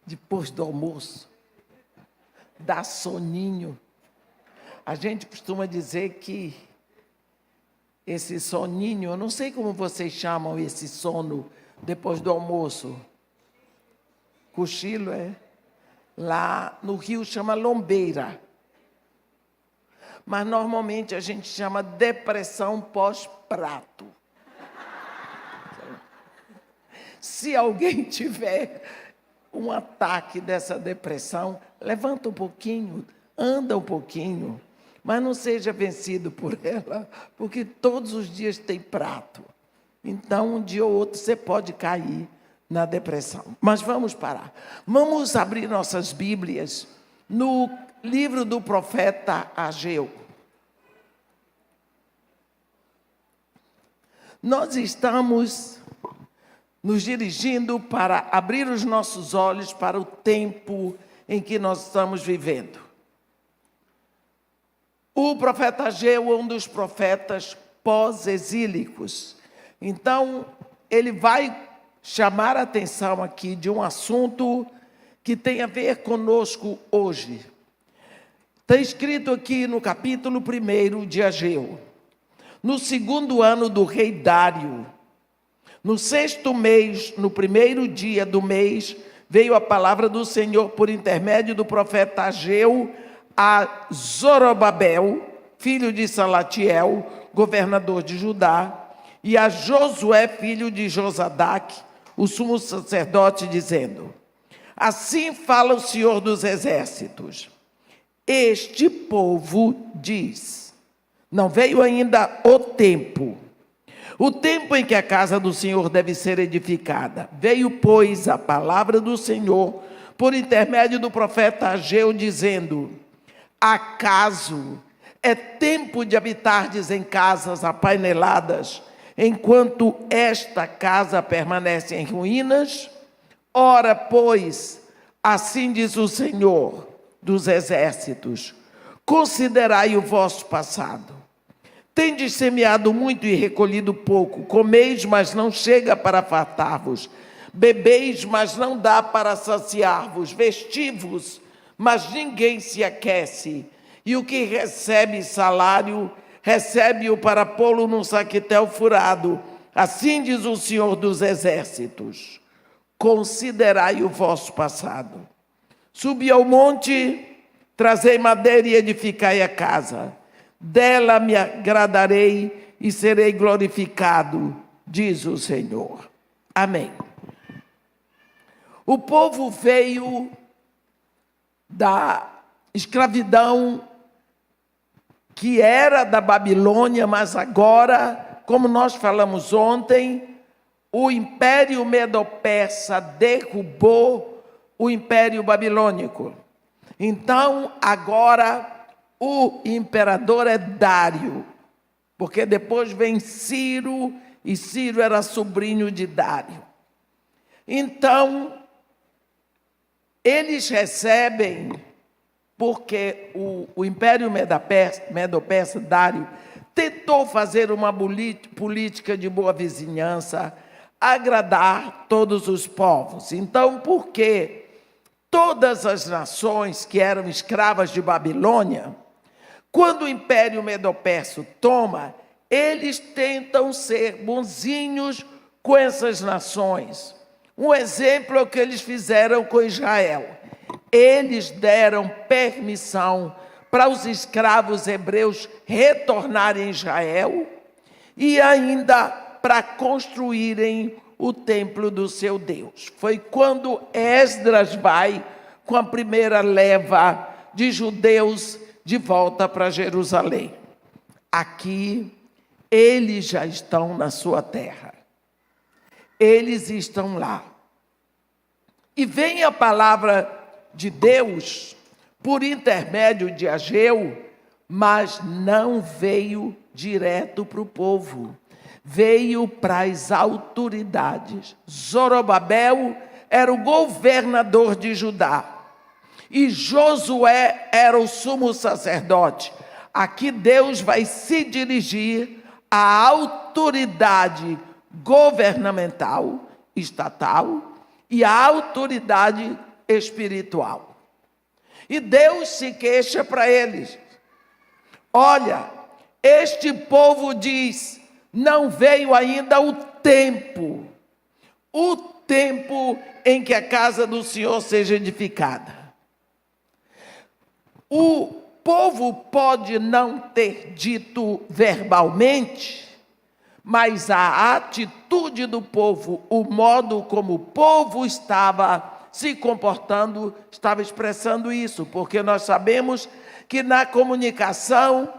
depois do almoço, dá soninho. A gente costuma dizer que esse soninho, eu não sei como vocês chamam esse sono depois do almoço. Cochilo, é? Lá no Rio chama lombeira. Mas normalmente a gente chama depressão pós-prato. Se alguém tiver um ataque dessa depressão, levanta um pouquinho, anda um pouquinho, mas não seja vencido por ela, porque todos os dias tem prato. Então, um dia ou outro, você pode cair na depressão. Mas vamos parar. Vamos abrir nossas Bíblias no livro do profeta Ageu. Nós estamos nos dirigindo para abrir os nossos olhos para o tempo em que nós estamos vivendo. O profeta Ageu é um dos profetas pós-exílicos. Então, ele vai chamar a atenção aqui de um assunto que tem a ver conosco hoje. Está escrito aqui no capítulo 1 de Ageu. No 2º ano do rei Dário, no 6º mês, no 1º dia do mês, veio a palavra do Senhor por intermédio do profeta Ageu a Zorobabel, filho de Salatiel, governador de Judá, e a Josué, filho de Josadaque, o sumo sacerdote, dizendo: assim fala o Senhor dos exércitos, este povo diz, não veio ainda o tempo em que a casa do Senhor deve ser edificada. Veio, pois, a palavra do Senhor por intermédio do profeta Ageu, dizendo: acaso é tempo de habitardes em casas apaineladas, enquanto esta casa permanece em ruínas? Ora, pois, assim diz o Senhor dos exércitos: considerai o vosso passado. Tendes semeado muito e recolhido pouco, comeis, mas não chega para fartar-vos, bebeis, mas não dá para saciar-vos, vestivos, mas ninguém se aquece, e o que recebe salário, recebe-o para pô-lo num saquetel furado. Assim diz o Senhor dos exércitos: considerai o vosso passado. Subi ao monte, trazei madeira e edificai a casa. Dela me agradarei e serei glorificado, diz o Senhor. Amém. O povo veio da escravidão que era da Babilônia, mas agora, como nós falamos ontem, o Império Medo-Persa derrubou o Império Babilônico. Então, agora, o imperador é Dário, porque depois vem Ciro, e Ciro era sobrinho de Dário. Então, eles recebem, porque o Império Medo-Persa, Dário, tentou fazer uma política de boa vizinhança, agradar todos os povos. Então, porque todas as nações que eram escravas de Babilônia, quando o Império Medo-Persa toma, eles tentam ser bonzinhos com essas nações. Um exemplo é o que eles fizeram com Israel. Eles deram permissão para os escravos hebreus retornarem a Israel e ainda para construírem o templo do seu Deus. Foi quando Esdras vai com a primeira leva de judeus de volta para Jerusalém. Aqui, eles já estão na sua terra. Eles estão lá. E vem a palavra de Deus por intermédio de Ageu, mas não veio direto para o povo. Veio para as autoridades. Zorobabel era o governador de Judá. E Josué era o sumo sacerdote. Aqui Deus vai se dirigir à autoridade governamental, estatal, e à autoridade espiritual. E Deus se queixa para eles. Olha, este povo diz, não veio ainda o tempo em que a casa do Senhor seja edificada. O povo pode não ter dito verbalmente, mas a atitude do povo, o modo como o povo estava se comportando, estava expressando isso, porque nós sabemos que na comunicação,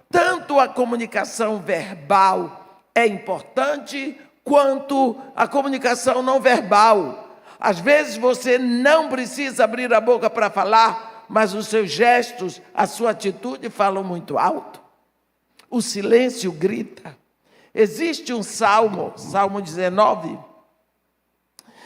tanto a comunicação verbal é importante, quanto a comunicação não verbal. Às vezes você não precisa abrir a boca para falar, mas os seus gestos, a sua atitude falam muito alto. O silêncio grita. Existe um salmo, Salmo 19,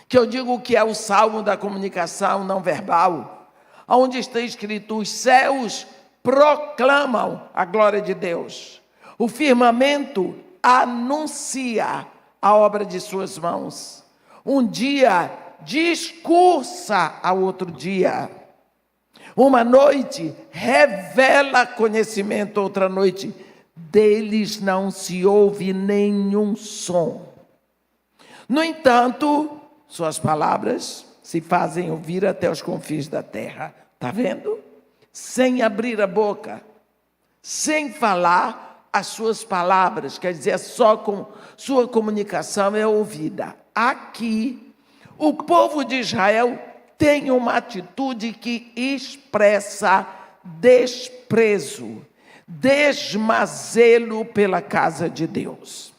que eu digo que é o salmo da comunicação não verbal, onde está escrito: os céus proclamam a glória de Deus, o firmamento anuncia a obra de suas mãos. Um dia discursa ao outro dia, uma noite revela conhecimento, outra noite deles não se ouve nenhum som. No entanto, suas palavras se fazem ouvir até os confins da terra. Está vendo? Sem abrir a boca, sem falar, as suas palavras, quer dizer, só com sua comunicação é ouvida. Aqui, o povo de Israel tem uma atitude que expressa desprezo, desmazelo pela casa de Deus.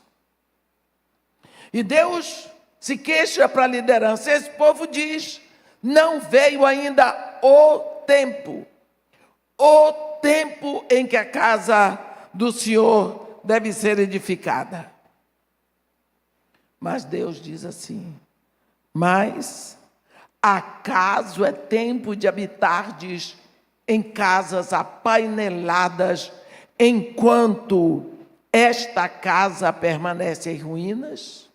E Deus se queixa para a liderança. Esse povo diz, não veio ainda o tempo em que a casa do Senhor deve ser edificada. Mas Deus diz assim, mas acaso é tempo de habitardes em casas apaineladas, enquanto esta casa permanece em ruínas?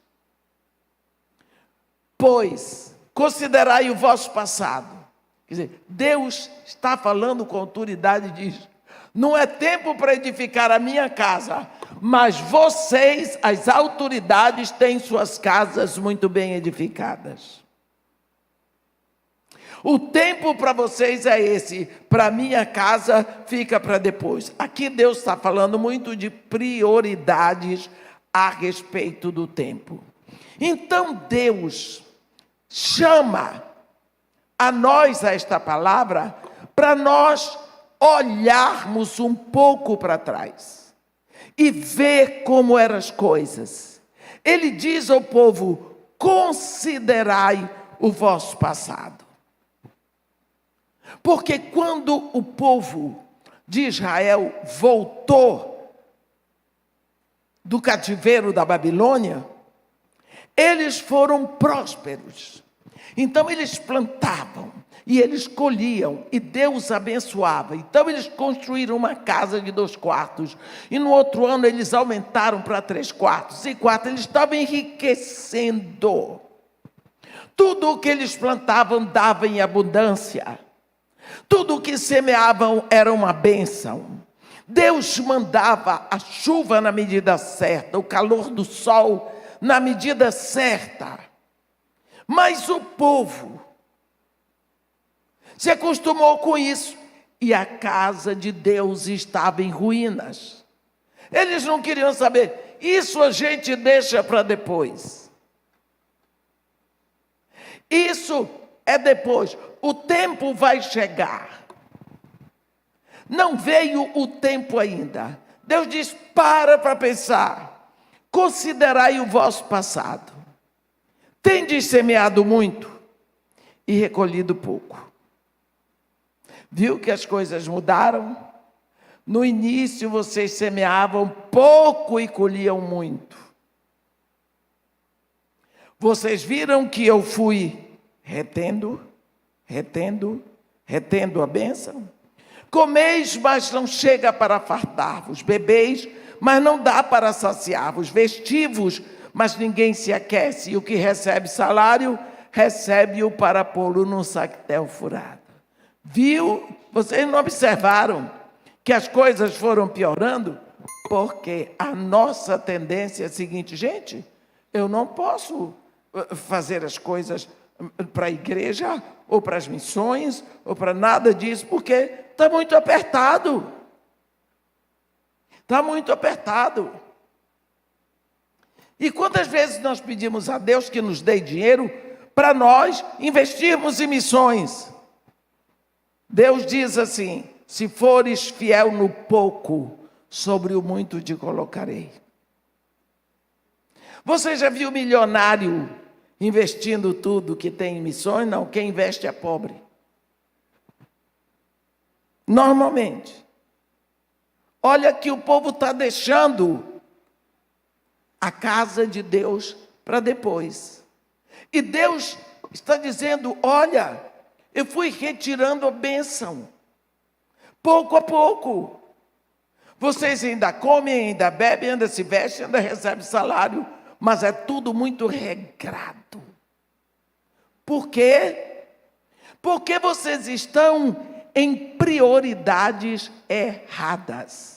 Pois, considerai o vosso passado. Quer dizer, Deus está falando com autoridade e diz, não é tempo para edificar a minha casa, mas vocês, as autoridades, têm suas casas muito bem edificadas. O tempo para vocês é esse, para a minha casa fica para depois. Aqui Deus está falando muito de prioridades a respeito do tempo. Então Deus chama a nós a esta palavra para nós olharmos um pouco para trás e ver como eram as coisas. Ele diz ao povo, considerai o vosso passado. Porque quando o povo de Israel voltou do cativeiro da Babilônia, eles foram prósperos. Então eles plantavam e eles colhiam e Deus abençoava. Então eles construíram uma casa de 2 quartos e no outro ano eles aumentaram para 3 quartos e 4. Eles estavam enriquecendo. Tudo o que eles plantavam dava em abundância. Tudo o que semeavam era uma bênção. Deus mandava a chuva na medida certa, o calor do sol na medida certa. Mas o povo se acostumou com isso e a casa de Deus estava em ruínas. Eles não queriam saber, isso a gente deixa para depois. Isso é depois, o tempo vai chegar. Não veio o tempo ainda. Deus diz, para pensar, considerai o vosso passado. Tendes semeado muito e recolhido pouco. Viu que as coisas mudaram? No início vocês semeavam pouco e colhiam muito. Vocês viram que eu fui retendo a bênção? Comeis, mas não chega para fartar-vos. Bebeis, mas não dá para saciar-vos. Vestivos, mas ninguém se aquece. E o que recebe salário, recebe-o para pô-lo num sactel furado. Viu? Vocês não observaram que as coisas foram piorando? Porque a nossa tendência é a seguinte: gente, eu não posso fazer as coisas para a igreja, ou para as missões, ou para nada disso, porque está muito apertado. Está muito apertado. E quantas vezes nós pedimos a Deus que nos dê dinheiro para nós investirmos em missões? Deus diz assim: se fores fiel no pouco, sobre o muito te colocarei. Você já viu milionário investindo tudo que tem em missões? Não, quem investe é pobre. Normalmente. Olha que o povo está deixando a casa de Deus para depois. E Deus está dizendo: olha, eu fui retirando a bênção, pouco a pouco. Vocês ainda comem, ainda bebem, ainda se vestem, ainda recebem salário, mas é tudo muito regrado. Por quê? Porque vocês estão em prioridades erradas.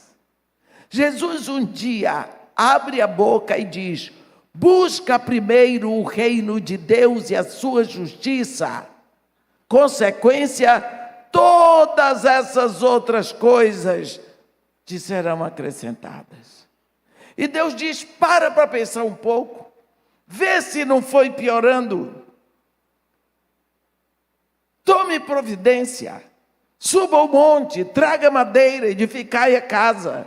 Jesus um dia abre a boca e diz: busca primeiro o reino de Deus e a sua justiça. Consequência, todas essas outras coisas te serão acrescentadas. E Deus diz: para pensar um pouco, vê se não foi piorando. Tome providência, suba ao monte, traga madeira, edificai a casa.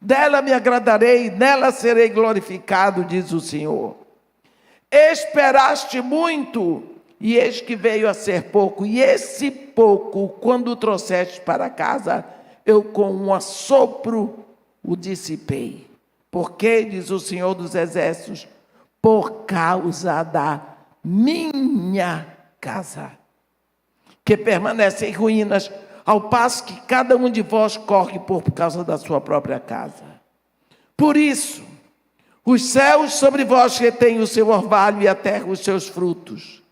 Dela me agradarei, nela serei glorificado, diz o Senhor. Esperaste muito, e eis que veio a ser pouco. E esse pouco, quando o trouxeste para casa, eu com um assopro o dissipei. Porque, diz o Senhor dos Exércitos, por causa da minha casa, que permanece em ruínas, ao passo que cada um de vós corre por causa da sua própria casa. Por isso, os céus sobre vós retêm o seu orvalho e a terra os seus frutos.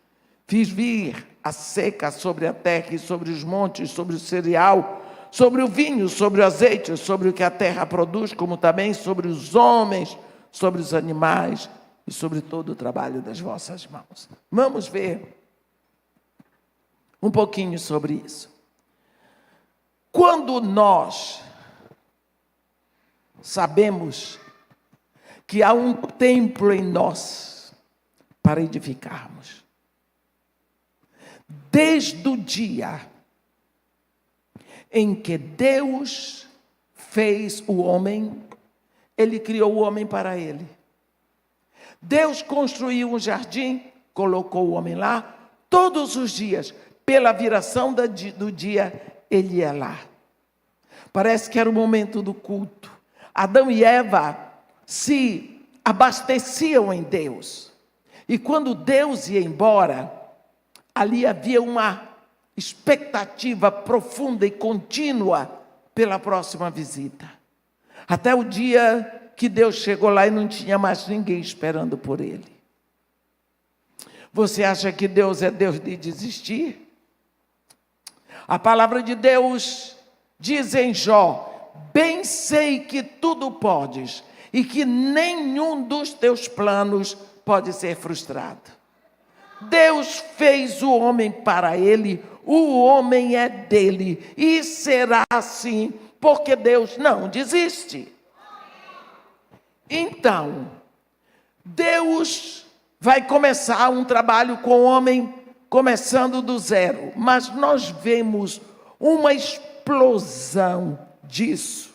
Fiz vir a seca sobre a terra e sobre os montes, sobre o cereal, sobre o vinho, sobre o azeite, sobre o que a terra produz, como também sobre os homens, sobre os animais e sobre todo o trabalho das vossas mãos. Vamos ver um pouquinho sobre isso. Quando nós sabemos que há um templo em nós para edificarmos, desde o dia em que Deus fez o homem, Ele criou o homem para Ele. Deus construiu um jardim, colocou o homem lá, todos os dias, pela viração do dia, Ele ia lá. Parece que era o momento do culto. Adão e Eva se abasteciam em Deus. E quando Deus ia embora, ali havia uma expectativa profunda e contínua pela próxima visita. Até o dia que Deus chegou lá e não tinha mais ninguém esperando por Ele. Você acha que Deus é Deus de desistir? A palavra de Deus diz em Jó: bem sei que tudo podes e que nenhum dos teus planos pode ser frustrado. Deus fez o homem para Ele, o homem é dele e será assim, porque Deus não desiste. Então, Deus vai começar um trabalho com o homem, começando do zero, mas nós vemos uma explosão disso,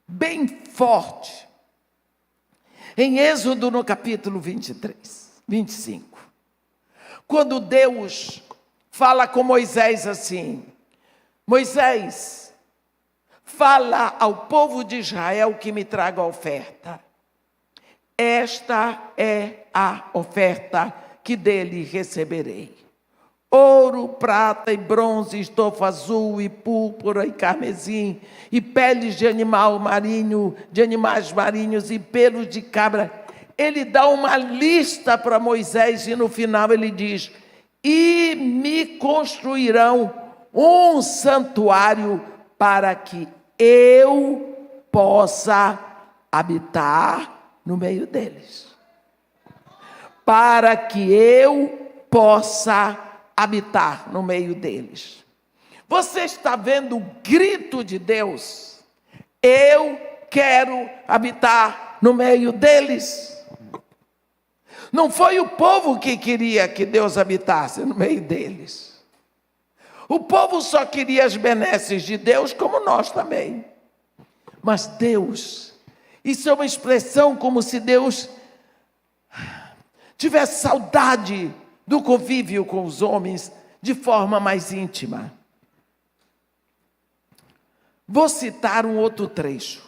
bem forte, em Êxodo no capítulo 25, quando Deus fala com Moisés assim: Moisés, fala ao povo de Israel que me traga a oferta. Esta é a oferta que dele receberei: ouro, prata e bronze, estofa azul e púrpura e carmesim, e peles de animal marinho, de animais marinhos e pelos de cabra. ele dá uma lista para Moisés e no final ele diz: e me construirão um santuário para que eu possa habitar no meio deles. Para que eu possa habitar no meio deles. Você está vendo o grito de Deus? Eu quero habitar no meio deles. Não foi o povo que queria que Deus habitasse no meio deles. O povo só queria as benesses de Deus, como nós também. Mas Deus, isso é uma expressão como se Deus tivesse saudade do convívio com os homens de forma mais íntima. Vou citar um outro trecho.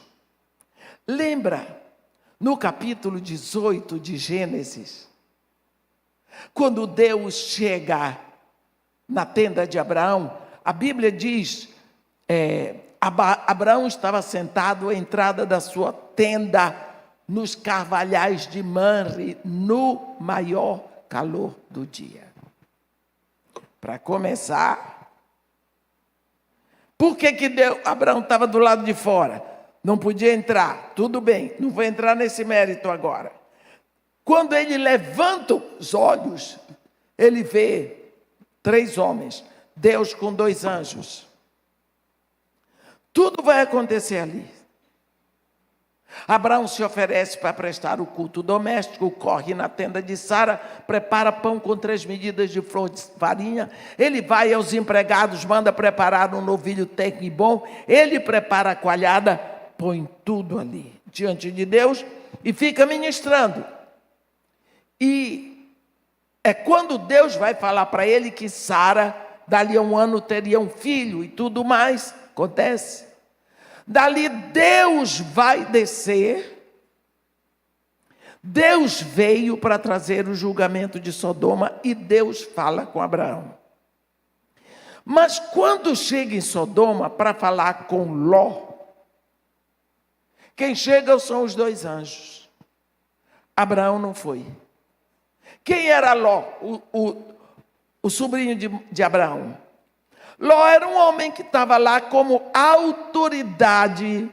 Lembra, no capítulo 18 de Gênesis, quando Deus chega na tenda de Abraão, a Bíblia diz, Abraão estava sentado à entrada da sua tenda, nos carvalhais de Manre, no maior calor do dia. Para começar, por que Abraão estava do lado de fora? Não podia entrar, tudo bem, não vou entrar nesse mérito agora. Quando ele levanta os olhos, ele vê 3 homens, Deus com 2 anjos. Tudo vai acontecer ali. Abraão se oferece para prestar o culto doméstico, corre na tenda de Sara, prepara pão com 3 medidas de flor de farinha, ele vai aos empregados, manda preparar um novilho tenro e bom, ele prepara a coalhada, põe tudo ali diante de Deus e fica ministrando. E é quando Deus vai falar para ele que Sara, dali a 1 ano, teria um filho e tudo mais, acontece. Dali Deus vai descer, Deus veio para trazer o julgamento de Sodoma e Deus fala com Abraão. Mas quando chega em Sodoma para falar com Ló, quem chega são os 2 anjos. Abraão não foi. Quem era Ló, o sobrinho de Abraão? Ló era um homem que estava lá como autoridade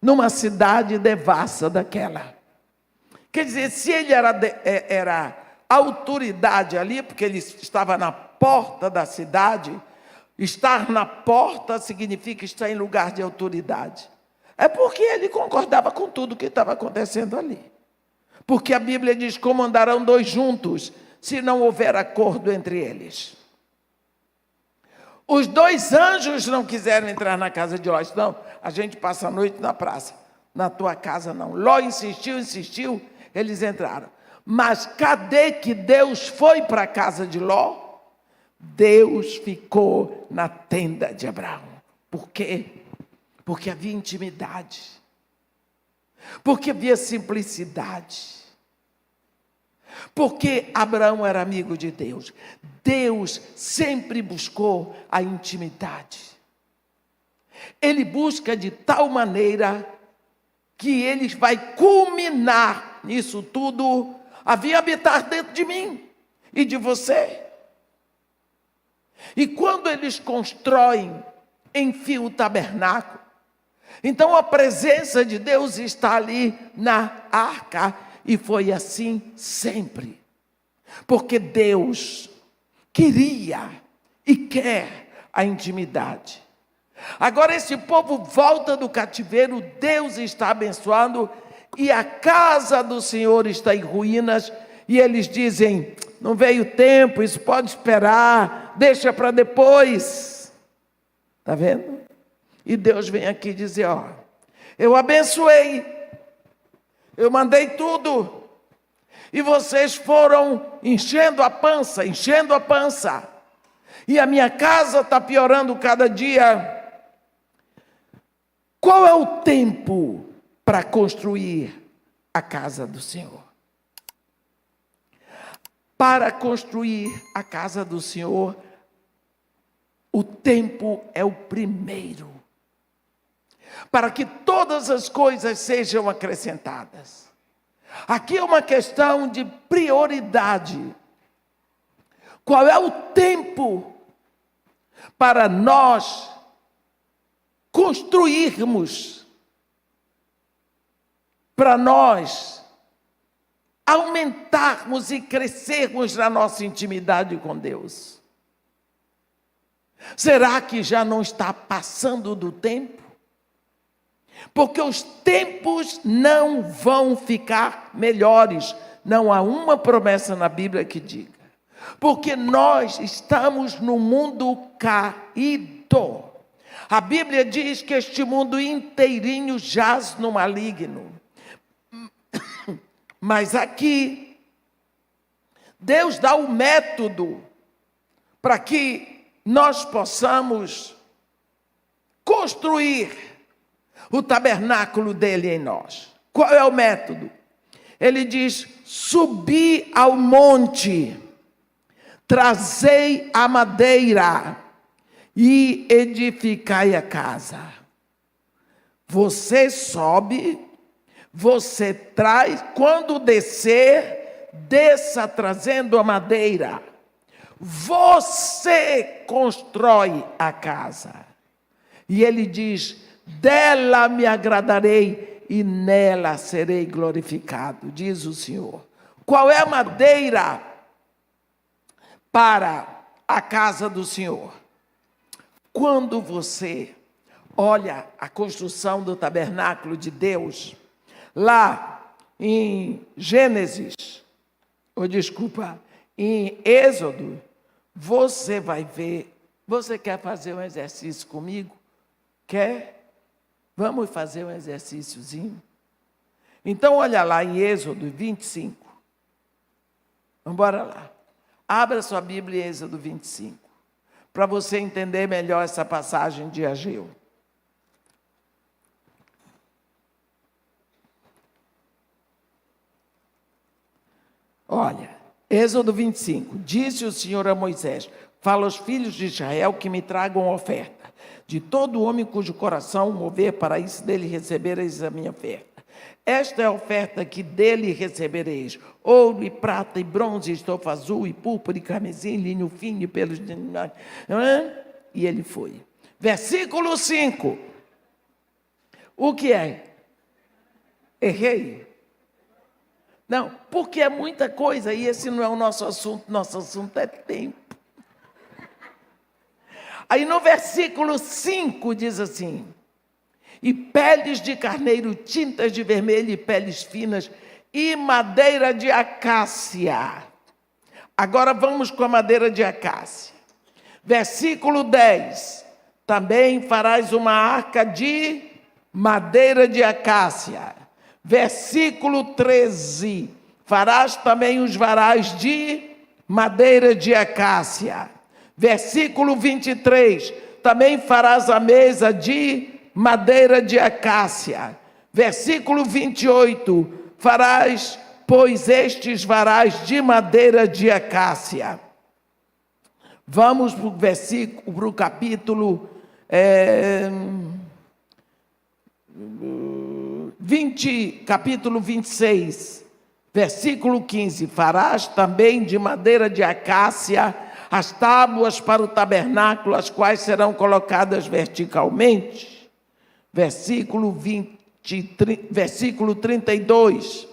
numa cidade devassa daquela. Quer dizer, se ele era autoridade ali, porque ele estava na porta da cidade, estar na porta significa estar em lugar de autoridade. É porque ele concordava com tudo que estava acontecendo ali. Porque a Bíblia diz: como andarão 2 juntos, se não houver acordo entre eles. Os 2 anjos não quiseram entrar na casa de Ló. Não, a gente passa a noite na praça. Na tua casa não. Ló insistiu, eles entraram. Mas cadê que Deus foi para a casa de Ló? Deus ficou na tenda de Abraão. Por quê? Porque havia intimidade. Porque havia simplicidade. Porque Abraão era amigo de Deus. Deus sempre buscou a intimidade. Ele busca de tal maneira que ele vai culminar nisso tudo, a vir habitar dentro de mim e de você. E quando eles constroem, enfim, o tabernáculo, então a presença de Deus está ali na arca, e foi assim sempre. Porque Deus queria e quer a intimidade. Agora esse povo volta do cativeiro, Deus está abençoando, e a casa do Senhor está em ruínas, e eles dizem: não veio tempo, isso pode esperar, deixa para depois. Está vendo? E Deus vem aqui dizer: ó, eu abençoei, eu mandei tudo, e vocês foram enchendo a pança, e a minha casa está piorando cada dia. Qual é o tempo para construir a casa do Senhor? Para construir a casa do Senhor, o tempo é o primeiro, para que todas as coisas sejam acrescentadas. Aqui é uma questão de prioridade. Qual é o tempo para nós construirmos, para nós aumentarmos e crescermos na nossa intimidade com Deus? Será que já não está passando do tempo? Porque os tempos não vão ficar melhores. Não há uma promessa na Bíblia que diga. Porque nós estamos no mundo caído. A Bíblia diz que este mundo inteirinho jaz no maligno. Mas aqui, Deus dá o método para que nós possamos construir o tabernáculo dele em nós. Qual é o método? Ele diz: subi ao monte, trazei a madeira e edificai a casa. Você sobe, você traz, quando descer, desça trazendo a madeira. Você constrói a casa. E ele diz: dela me agradarei e nela serei glorificado, diz o Senhor. Qual é a madeira para a casa do Senhor? Quando você olha a construção do tabernáculo de Deus, lá em em Êxodo, você vai ver. Você quer fazer um exercício comigo? Quer? Vamos fazer um exercíciozinho? Então, olha lá em Êxodo 25. Vamos embora lá. Abra sua Bíblia em Êxodo 25, para você entender melhor essa passagem de Ageu. Olha, Êxodo 25. Disse o Senhor a Moisés: fala aos filhos de Israel que me tragam oferta. De todo homem cujo coração mover para isso, dele recebereis a minha oferta. Esta é a oferta que dele recebereis: ouro e prata e bronze, estofa azul e púrpura e carmesim, linho fino e pelos de animais. E ele foi. Versículo 5. O que é? Errei? Não, porque é muita coisa e esse não é o nosso assunto. Nosso assunto é tempo. Aí no versículo 5 diz assim: e peles de carneiro, tintas de vermelho e peles finas, e madeira de acácia. Agora vamos com a madeira de acácia. Versículo 10. Também farás uma arca de madeira de acácia. Versículo 13. Farás também os varais de madeira de acácia. Versículo 23, também farás a mesa de madeira de acácia. Versículo 28, farás, pois, estes varais de madeira de acácia. Vamos para o versículo, para o capítulo 20, capítulo 26, versículo 15. Farás também de madeira de acácia as tábuas para o tabernáculo, as quais serão colocadas verticalmente. Versículo 32.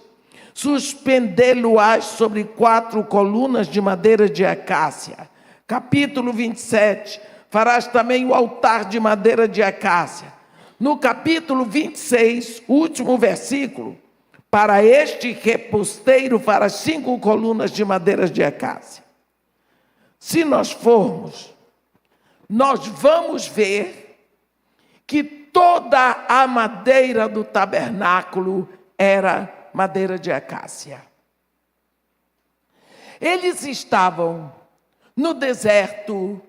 Suspendê-lo-ás sobre 4 colunas de madeira de acácia. Capítulo 27. Farás também o altar de madeira de acácia. No capítulo 26, último versículo, para este reposteiro farás 5 colunas de madeira de acácia. Se nós formos, nós vamos ver que toda a madeira do tabernáculo era madeira de acácia. Eles estavam no deserto,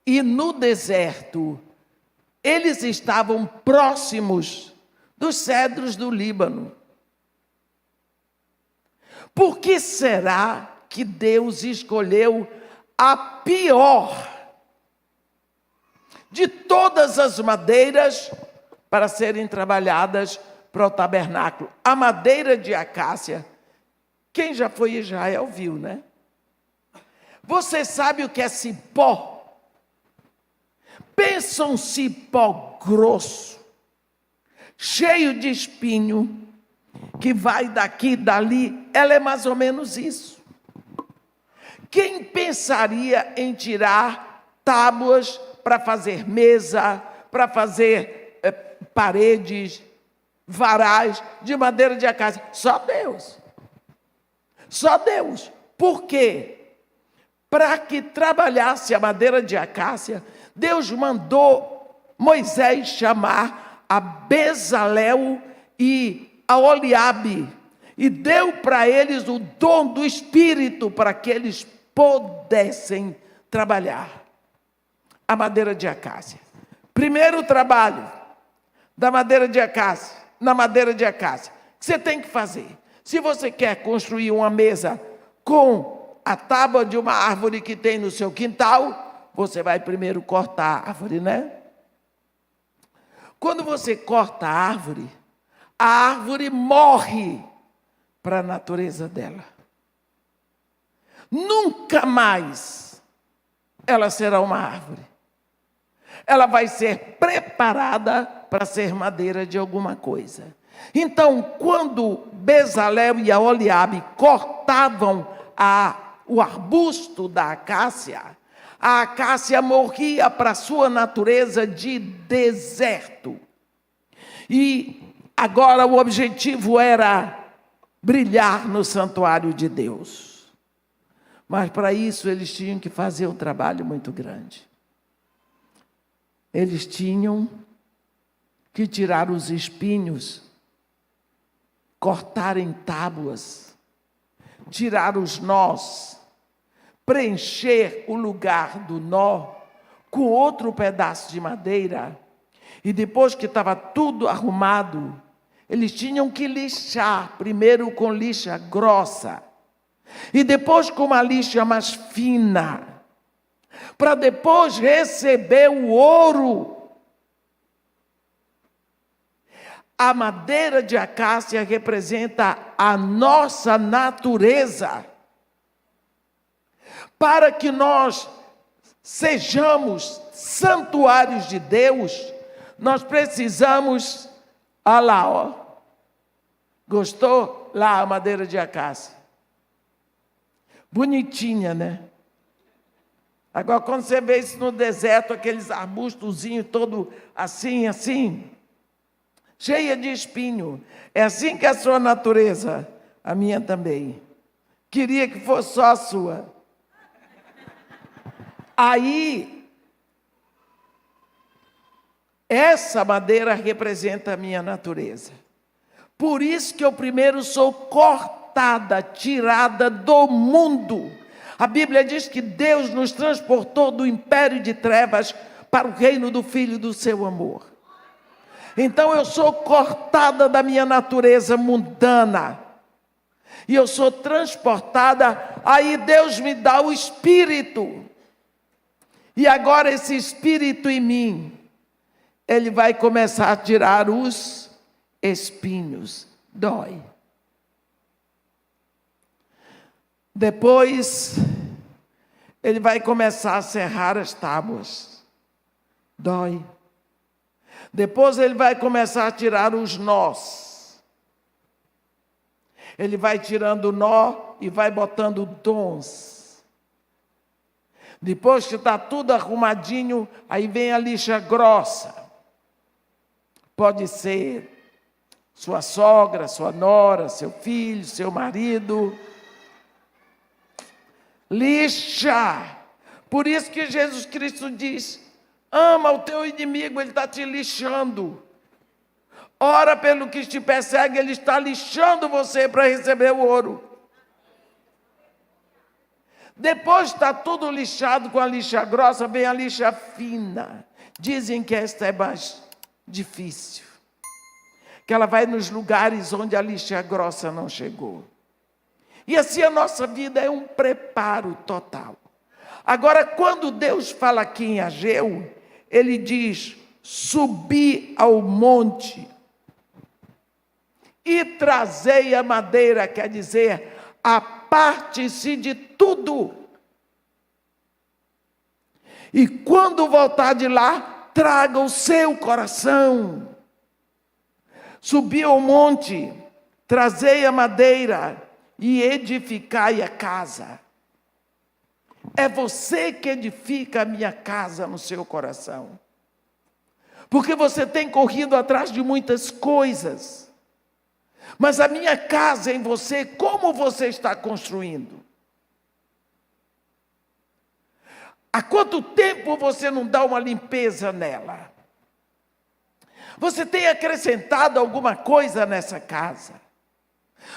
e no deserto eles estavam próximos dos cedros do Líbano. Por que será que Deus escolheu a pior de todas as madeiras para serem trabalhadas para o tabernáculo. A madeira de acácia, quem já foi em Israel viu, né? Você sabe o que é cipó? Pensa um cipó grosso, cheio de espinho, que vai daqui e dali. Ela é mais ou menos isso. Quem pensaria em tirar tábuas para fazer mesa, para fazer paredes, varais de madeira de acácia? Só Deus. Só Deus. Por quê? Para que trabalhasse a madeira de acácia, Deus mandou Moisés chamar a Bezalel e a Oliabe, e deu para eles o dom do Espírito para que eles pudessem trabalhar a madeira de acácia. Primeiro trabalho da madeira de acácia, na madeira de acácia, que você tem que fazer. Se você quer construir uma mesa com a tábua de uma árvore que tem no seu quintal, você vai primeiro cortar a árvore, né? Quando você corta a árvore morre para a natureza dela. Nunca mais ela será uma árvore. Ela vai ser preparada para ser madeira de alguma coisa. Então, quando Bezalel e a Oliabe cortavam o arbusto da acácia, a acácia morria para a sua natureza de deserto. E agora o objetivo era brilhar no santuário de Deus. Mas para isso eles tinham que fazer um trabalho muito grande. Eles tinham que tirar os espinhos, cortar em tábuas, tirar os nós, preencher o lugar do nó com outro pedaço de madeira. E depois que estava tudo arrumado, eles tinham que lixar, primeiro com lixa grossa, e depois com uma lixa mais fina, para depois receber o ouro. A madeira de acácia representa a nossa natureza. Para que nós sejamos santuários de Deus, nós precisamos, olha lá, ó. Gostou? Lá a madeira de acácia. Bonitinha, né? Agora, quando você vê isso no deserto, aqueles arbustozinhos todo assim, cheia de espinho. É assim que é a sua natureza, a minha também. Queria que fosse só a sua. Aí, essa madeira representa a minha natureza. Por isso que eu primeiro sou cortada, tirada do mundo. A Bíblia diz que Deus nos transportou do império de trevas para o reino do Filho do seu amor. Então eu sou cortada da minha natureza mundana. E eu sou transportada, aí Deus me dá o Espírito. E agora esse Espírito em mim, ele vai começar a tirar os espinhos. Dói. Depois, ele vai começar a serrar as tábuas. Dói. Depois ele vai começar a tirar os nós. Ele vai tirando o nó e vai botando dons. Depois que está tudo arrumadinho, aí vem a lixa grossa. Pode ser sua sogra, sua nora, seu filho, seu marido. Lixa. Por isso que Jesus Cristo diz: ama o teu inimigo, ele está te lixando. Ora pelo que te persegue, ele está lixando você para receber o ouro. Depois está tudo lixado com a lixa grossa, vem a lixa fina. Dizem que esta é mais difícil, que ela vai nos lugares onde a lixa grossa não chegou. E assim a nossa vida é um preparo total. Agora, quando Deus fala aqui em Ageu, ele diz: subi ao monte. e trazei a madeira, quer dizer, aparte-se de tudo. E quando voltar de lá, traga o seu coração. Subi ao monte, trazei a madeira e edificai a casa. É você que edifica a minha casa no seu coração. Porque você tem corrido atrás de muitas coisas. Mas a minha casa em você, como você está construindo? Há quanto tempo você não dá uma limpeza nela? Você tem acrescentado alguma coisa nessa casa?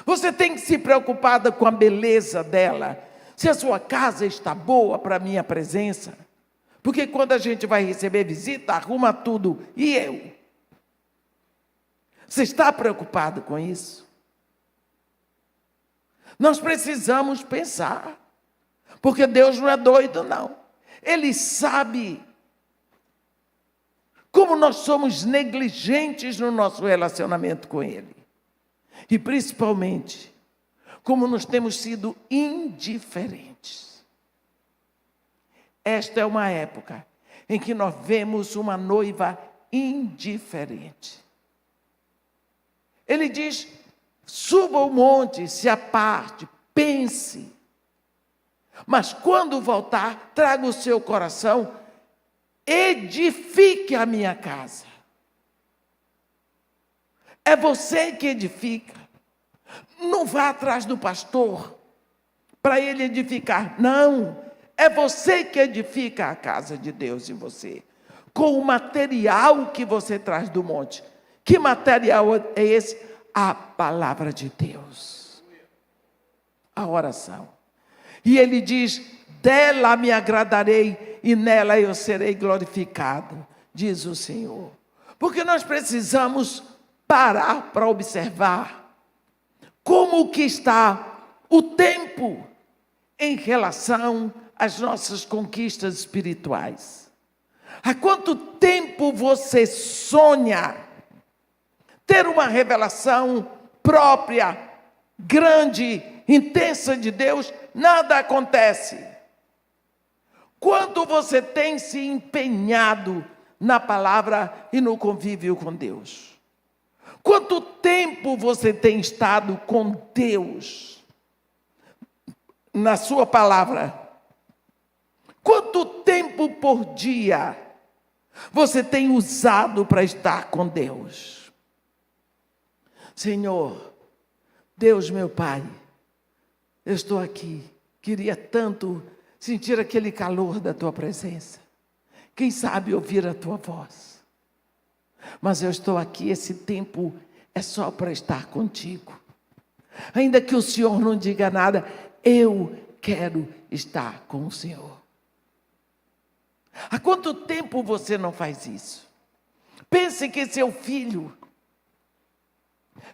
Você tem se preocupado com a beleza dela? Se a sua casa está boa para a minha presença? Porque quando a gente vai receber visita, arruma tudo. E eu? Você está preocupado com isso? Nós precisamos pensar. Porque Deus não é doido, não. Ele sabe como nós somos negligentes no nosso relacionamento com Ele. E principalmente, como nós temos sido indiferentes. Esta é uma época em que nós vemos uma noiva indiferente. Ele diz, suba o monte, se aparte, pense. Mas quando voltar, traga o seu coração, edifique a minha casa. É você que edifica. Não vá atrás do pastor para ele edificar. Não, é você que edifica a casa de Deus em você. Com o material que você traz do monte. Que material é esse? A palavra de Deus. A oração. E ele diz, dela me agradarei e nela eu serei glorificado, diz o Senhor. Porque nós precisamos parar para observar como que está o tempo em relação às nossas conquistas espirituais. Há quanto tempo você sonha ter uma revelação própria, grande, intensa de Deus? Nada acontece. Quanto você tem se empenhado na palavra e no convívio com Deus? Quanto tempo você tem estado com Deus na sua palavra? Quanto tempo por dia você tem usado para estar com Deus? Senhor, Deus meu Pai, eu estou aqui, queria tanto sentir aquele calor da Tua presença. Quem sabe ouvir a Tua voz. Mas eu estou aqui, esse tempo é só para estar contigo. Ainda que o Senhor não diga nada, eu quero estar com o Senhor. Há quanto tempo você não faz isso? Pense que seu filho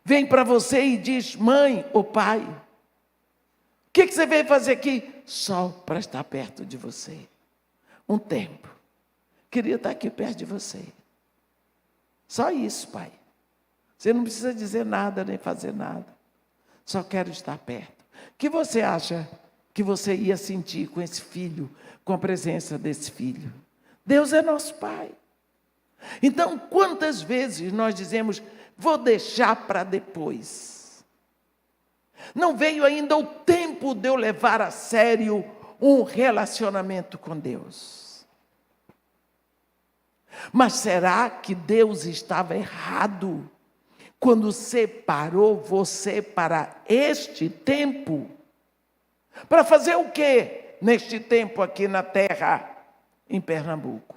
vem para você e diz, mãe ou pai, o que você veio fazer aqui? Só para estar perto de você. Um tempo. Queria estar aqui perto de você. Só isso, pai. Você não precisa dizer nada, nem fazer nada. Só quero estar perto. O que você acha que você ia sentir com esse filho, com a presença desse filho? Deus é nosso Pai. Então, quantas vezes nós dizemos, vou deixar para depois. Não veio ainda o tempo de eu levar a sério um relacionamento com Deus. Mas será que Deus estava errado quando separou você para este tempo? Para fazer o quê neste tempo aqui na terra, em Pernambuco?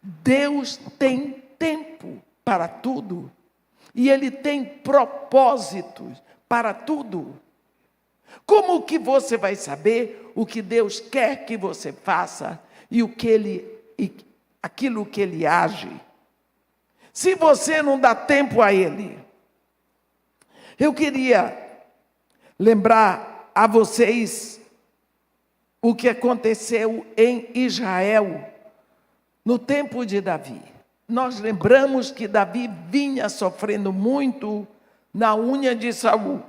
Deus tem tempo para tudo. E Ele tem propósitos para tudo. Como que você vai saber o que Deus quer que você faça e aquilo que Ele age? Se você não dá tempo a Ele. Eu queria lembrar a vocês o que aconteceu em Israel no tempo de Davi. nós lembramos que Davi vinha sofrendo muito na unha de Saul.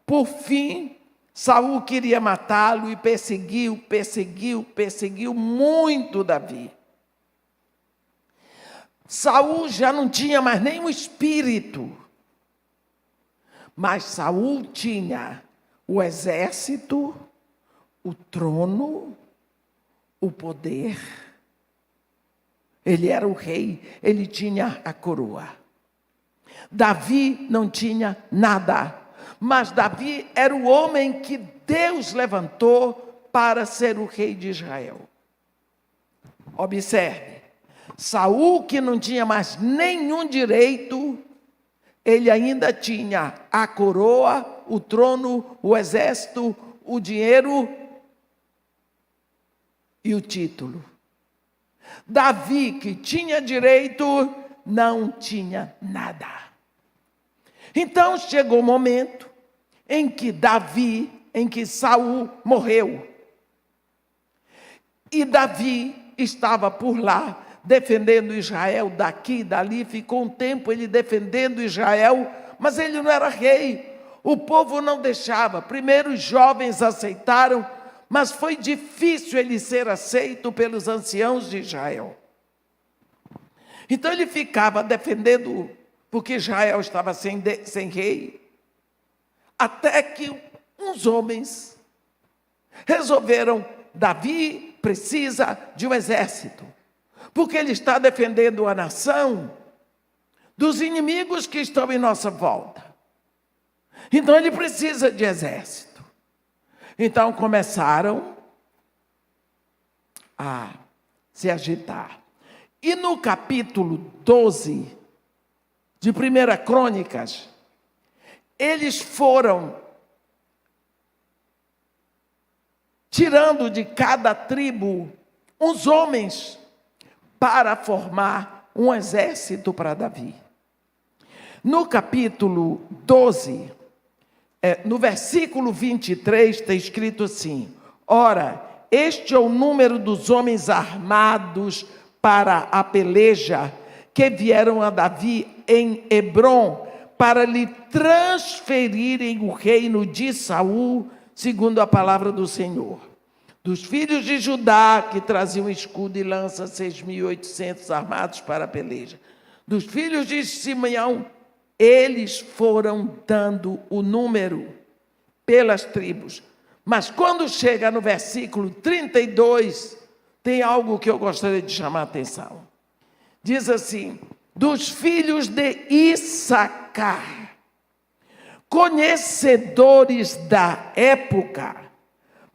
Por fim, Saul queria matá-lo e perseguiu muito Davi. Saul já não tinha mais nenhum espírito, mas Saul tinha o exército, o trono, o poder. Ele era o rei, ele tinha a coroa. Davi não tinha nada, mas Davi era o homem que Deus levantou para ser o rei de Israel. Observe, Saul, que não tinha mais nenhum direito, ele ainda tinha a coroa, o trono, o exército, o dinheiro e o título. Davi, que tinha direito, não tinha nada. Então chegou o momento em que Saul morreu. E Davi estava por lá, defendendo Israel daqui e dali. Ficou um tempo ele defendendo Israel, mas ele não era rei. O povo não deixava. Primeiro os jovens aceitaram, mas foi difícil ele ser aceito pelos anciãos de Israel. Então ele ficava defendendo, porque Israel estava sem rei, até que uns homens resolveram: Davi precisa de um exército, porque ele está defendendo a nação dos inimigos que estão em nossa volta. Então ele precisa de exército. Então começaram a se agitar. E no capítulo 12 de 1 Crônicas, eles foram tirando de cada tribo uns homens para formar um exército para Davi. No capítulo 12, no versículo 23, está escrito assim: ora, este é o número dos homens armados para a peleja que vieram a Davi em Hebrom para lhe transferirem o reino de Saul, segundo a palavra do Senhor. Dos filhos de Judá, que traziam escudo e lança, 6.800 armados para a peleja. Dos filhos de Simeão, eles foram dando o número pelas tribos. Mas quando chega no versículo 32, tem algo que eu gostaria de chamar a atenção. Diz assim: dos filhos de Issacar, conhecedores da época,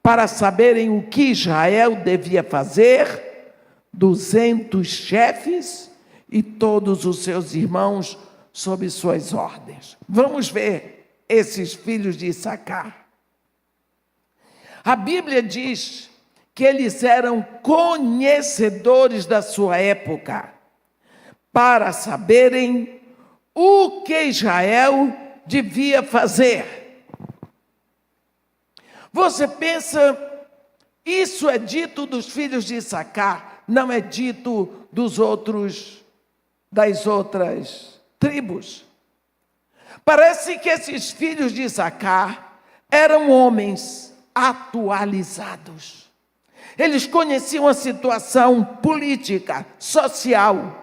para saberem o que Israel devia fazer, 200 chefes e todos os seus irmãos sob suas ordens. Vamos ver esses filhos de Issacar. A Bíblia diz que eles eram conhecedores da sua época, para saberem o que Israel devia fazer. Você pensa, isso é dito dos filhos de Issacar, não é dito das outras tribos. Parece que esses filhos de Issacar eram homens atualizados. Eles conheciam a situação política, social.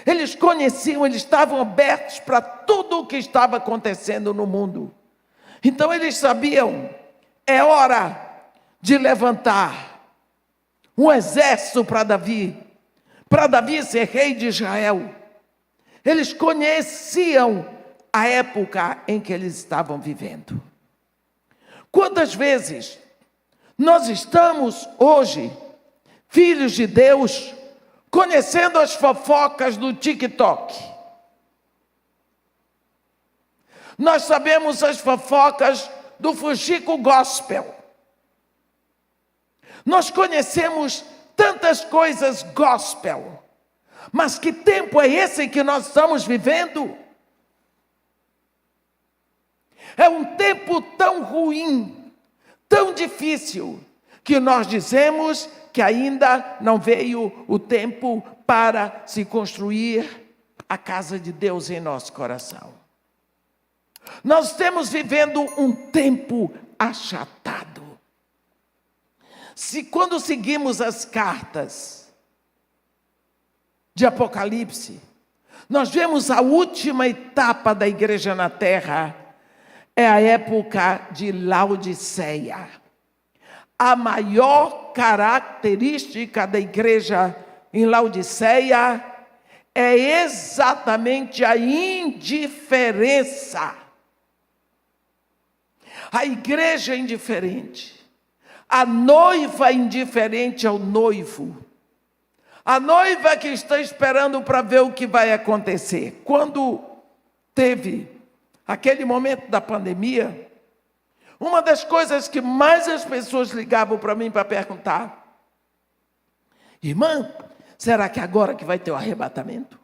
Eles conheciam, eles estavam abertos para tudo o que estava acontecendo no mundo. Então eles sabiam, é hora de levantar um exército para Davi ser rei de Israel. Eles conheciam a época em que eles estavam vivendo. Quantas vezes nós estamos hoje, filhos de Deus, conhecendo as fofocas do TikTok? Nós sabemos as fofocas do Fuxico Gospel. Nós conhecemos tantas coisas gospel. Mas que tempo é esse que nós estamos vivendo? É um tempo tão ruim, tão difícil, que nós dizemos que ainda não veio o tempo para se construir a casa de Deus em nosso coração. Nós estamos vivendo um tempo achatado. Se quando seguimos as cartas de Apocalipse, nós vemos a última etapa da igreja na terra, é a época de Laodiceia. A maior característica da igreja em Laodiceia é exatamente a indiferença. A igreja é indiferente. A noiva é indiferente ao noivo. A noiva que está esperando para ver o que vai acontecer. Quando teve aquele momento da pandemia, uma das coisas que mais as pessoas ligavam para mim para perguntar: irmã, será que agora que vai ter o arrebatamento?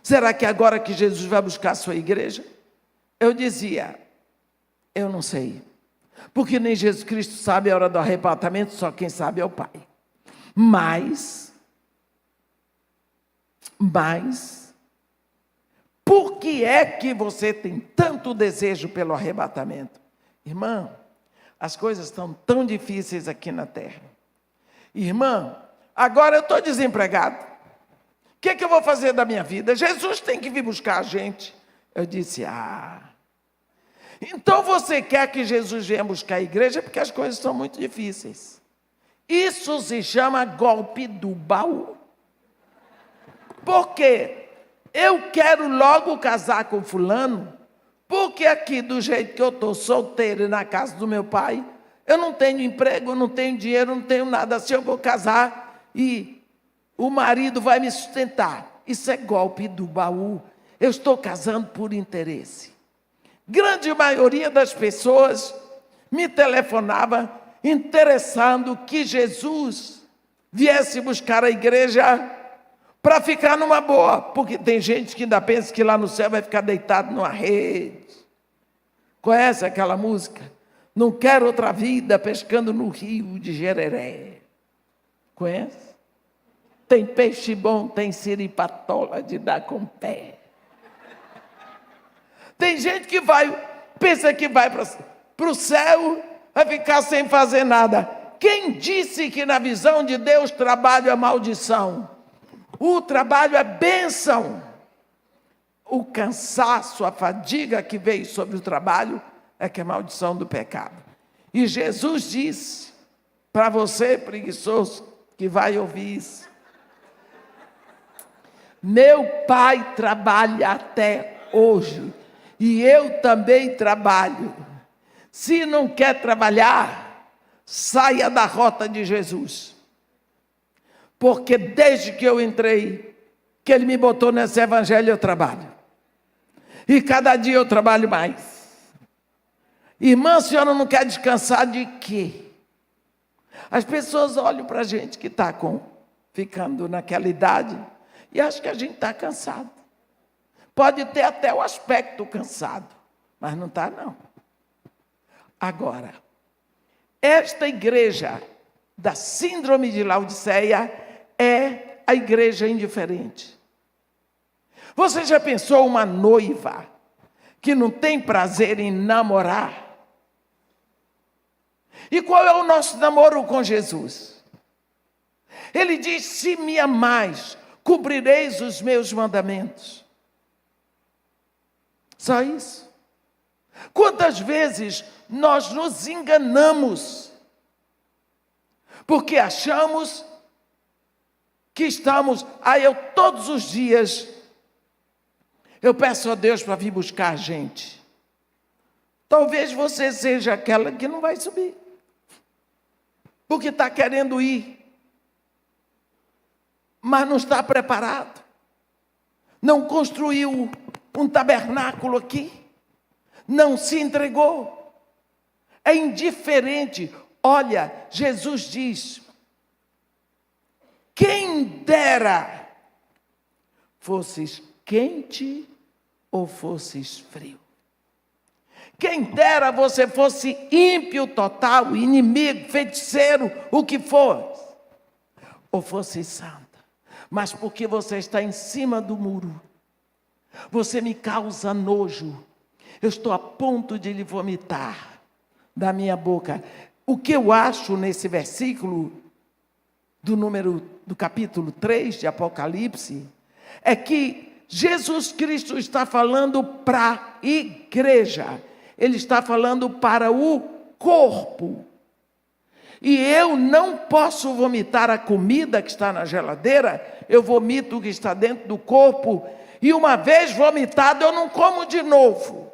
Será que agora que Jesus vai buscar a sua igreja? Eu dizia: eu não sei. Porque nem Jesus Cristo sabe a hora do arrebatamento, só quem sabe é o Pai. Mas, por que é que você tem tanto desejo pelo arrebatamento? Irmã, as coisas estão tão difíceis aqui na terra. Irmã, agora eu estou desempregado. O que é que eu vou fazer da minha vida? Jesus tem que vir buscar a gente. Eu disse: então você quer que Jesus venha buscar a igreja porque as coisas são muito difíceis. Isso se chama golpe do baú. Porque eu quero logo casar com fulano, porque aqui do jeito que eu estou solteiro na casa do meu pai, eu não tenho emprego, eu não tenho dinheiro, não tenho nada. Se eu vou casar e o marido vai me sustentar, isso é golpe do baú. Eu estou casando por interesse. Grande maioria das pessoas me telefonava interessando que Jesus viesse buscar a igreja para ficar numa boa, porque tem gente que ainda pensa que lá no céu vai ficar deitado numa rede. Conhece aquela música? Não quero outra vida pescando no rio de Jereré. Conhece? Tem peixe bom, tem siripatola de dar com pé. Tem gente que pensa que vai para o céu, vai ficar sem fazer nada. Quem disse que na visão de Deus trabalho é maldição? O trabalho é bênção. O cansaço, a fadiga que veio sobre o trabalho é que é maldição do pecado. E Jesus disse para você, preguiçoso, que vai ouvir isso: meu Pai trabalha até hoje. E eu também trabalho. Se não quer trabalhar, saia da rota de Jesus. Porque desde que eu entrei, que Ele me botou nesse evangelho, eu trabalho. E cada dia eu trabalho mais. Irmã, a senhora não quer descansar de quê? As pessoas olham para a gente que está ficando naquela idade e acham que a gente está cansado. Pode ter até o aspecto cansado, mas não está, não. Agora, esta igreja da síndrome de Laodiceia é a igreja indiferente. Você já pensou uma noiva que não tem prazer em namorar? E qual é o nosso namoro com Jesus? Ele diz: se me amais, cumprireis os meus mandamentos. Só isso. Quantas vezes nós nos enganamos, porque achamos que estamos, eu todos os dias, eu peço a Deus para vir buscar a gente. Talvez você seja aquela que não vai subir, porque está querendo ir, mas não está preparado, não construiu um tabernáculo aqui, não se entregou, é indiferente. Olha, Jesus diz: quem dera fosses quente ou fosses frio. Quem dera você fosse ímpio total, inimigo, feiticeiro, o que for, ou fosse santa. Mas porque você está em cima do muro, Você me causa nojo. Eu estou a ponto de lhe vomitar da minha boca. O que eu acho nesse versículo do capítulo 3 de Apocalipse é que Jesus Cristo está falando para a igreja. Ele está falando para o corpo. E eu não posso vomitar a comida que está na geladeira, eu vomito o que está dentro do corpo, e uma vez vomitado eu não como de novo.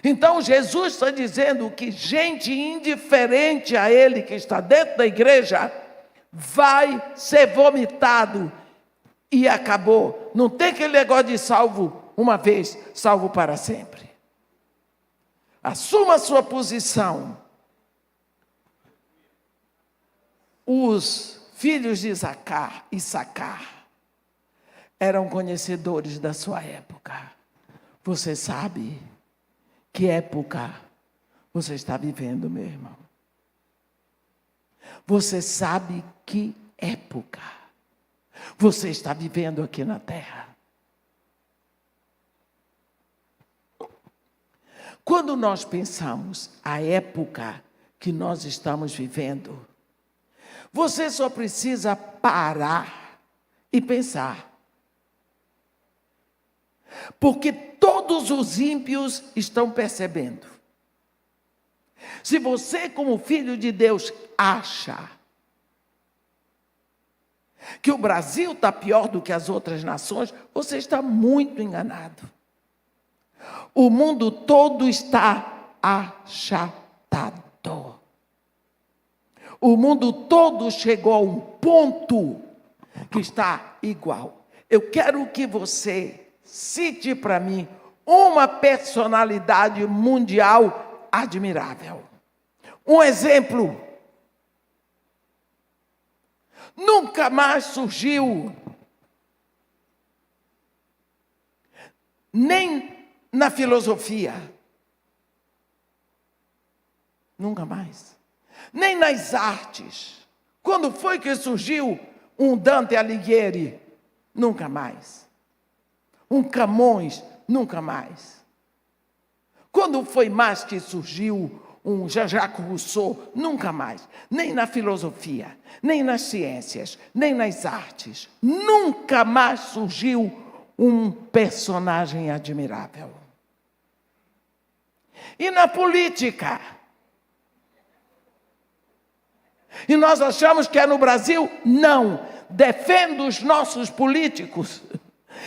Então Jesus está dizendo que gente indiferente a Ele, que está dentro da igreja, vai ser vomitado e acabou. Não tem aquele negócio de salvo uma vez, salvo para sempre. Assuma a sua posição. Os filhos de Issacar eram conhecedores da sua época. Você sabe que época você está vivendo, meu irmão? Você sabe que época você está vivendo aqui na terra? Quando nós pensamos a época que nós estamos vivendo, você só precisa parar e pensar. Porque todos os ímpios estão percebendo. Se você, como filho de Deus, acha que o Brasil está pior do que as outras nações, você está muito enganado. O mundo todo está achatado. O mundo todo chegou a um ponto que está igual. Eu quero que você cite para mim uma personalidade mundial admirável. Um exemplo. Nunca mais surgiu, nem na filosofia, nunca mais, nem nas artes. Quando foi que surgiu um Dante Alighieri? Nunca mais. Um Camões? Nunca mais. Quando foi mais que surgiu um Jean-Jacques Rousseau? Nunca mais. Nem na filosofia, nem nas ciências, nem nas artes. Nunca mais surgiu um personagem admirável. E na política? E nós achamos que é no Brasil? Não. Defendo os nossos políticos.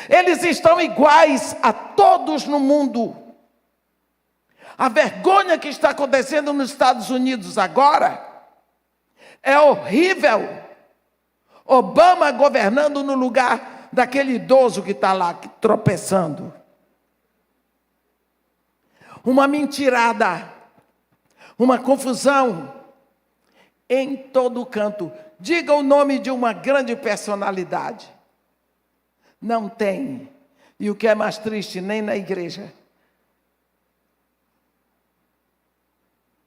Eles estão iguais a todos no mundo. A vergonha que está acontecendo nos Estados Unidos agora é horrível. Obama governando no lugar daquele idoso que está lá tropeçando. Uma mentirada, uma confusão em todo canto. Diga o nome de uma grande personalidade. Não tem. E o que é mais triste, nem na igreja.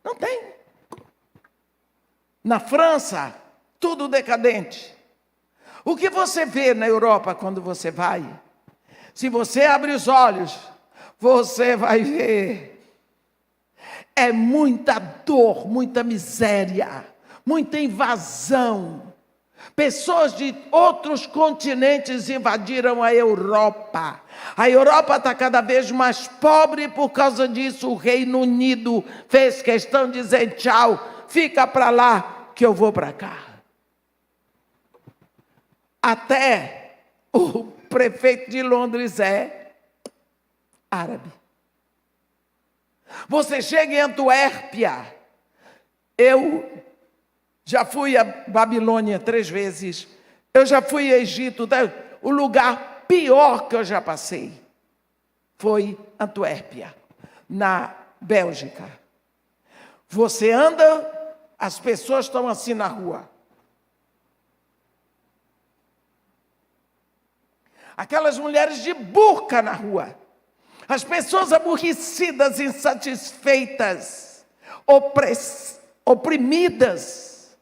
Não tem. Na França, tudo decadente. O que você vê na Europa quando você vai? Se você abrir os olhos, você vai ver. É muita dor, muita miséria, muita invasão. Pessoas de outros continentes invadiram a Europa. A Europa está cada vez mais pobre e por causa disso o Reino Unido fez questão de dizer tchau, fica para lá que eu vou para cá. Até o prefeito de Londres é árabe. Você chega em Antuérpia, eu já fui a Babilônia 3 vezes, eu já fui a Egito, o lugar pior que eu já passei foi Antuérpia, na Bélgica. Você anda, as pessoas estão assim na rua. Aquelas mulheres de burca na rua. As pessoas aborrecidas, insatisfeitas, oprimidas.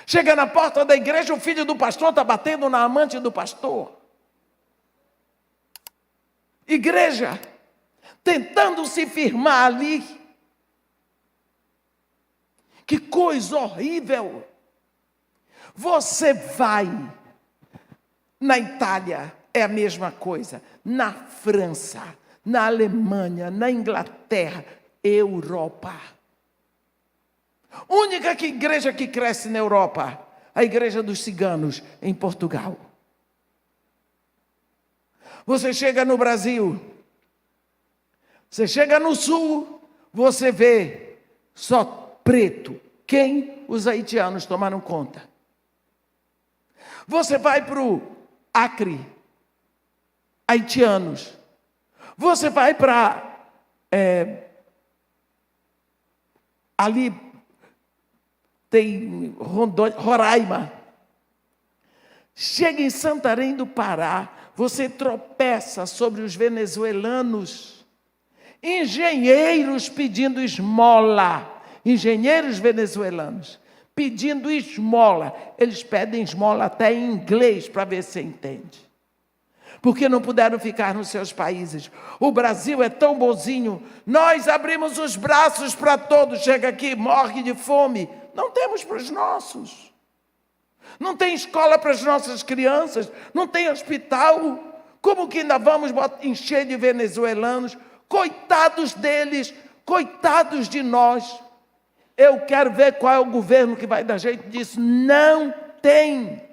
Chega na porta da igreja, o filho do pastor está batendo na amante do pastor. igreja, tentando se firmar ali. Que coisa horrível! Você vai na Itália, é a mesma coisa. Na França, na Alemanha, na Inglaterra, Europa. Única igreja que cresce na Europa, a igreja dos ciganos em Portugal. Você chega no Brasil, você chega no sul, você vê só preto. Quem? Os haitianos tomaram conta. Você vai para o Acre, haitianos. Você vai para ali tem Roraima. Chega em Santarém do Pará, você tropeça sobre os venezuelanos, engenheiros pedindo esmola, engenheiros venezuelanos pedindo esmola. Eles pedem esmola até em inglês para ver se entende. Porque não puderam ficar nos seus países. O Brasil é tão bonzinho, nós abrimos os braços para todos, chega aqui, morre de fome. Não temos para os nossos. Não tem escola para as nossas crianças, não tem hospital. Como que ainda vamos encher de venezuelanos? Coitados deles, coitados de nós. Eu quero ver qual é o governo que vai dar jeito disso. Não tem.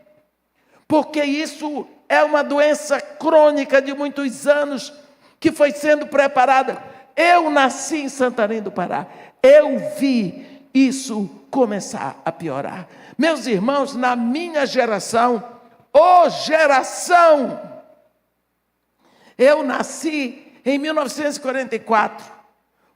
Porque isso é uma doença crônica de muitos anos que foi sendo preparada. Eu nasci em Santarém do Pará. Eu vi isso começar a piorar. Meus irmãos, na minha geração, eu nasci em 1944,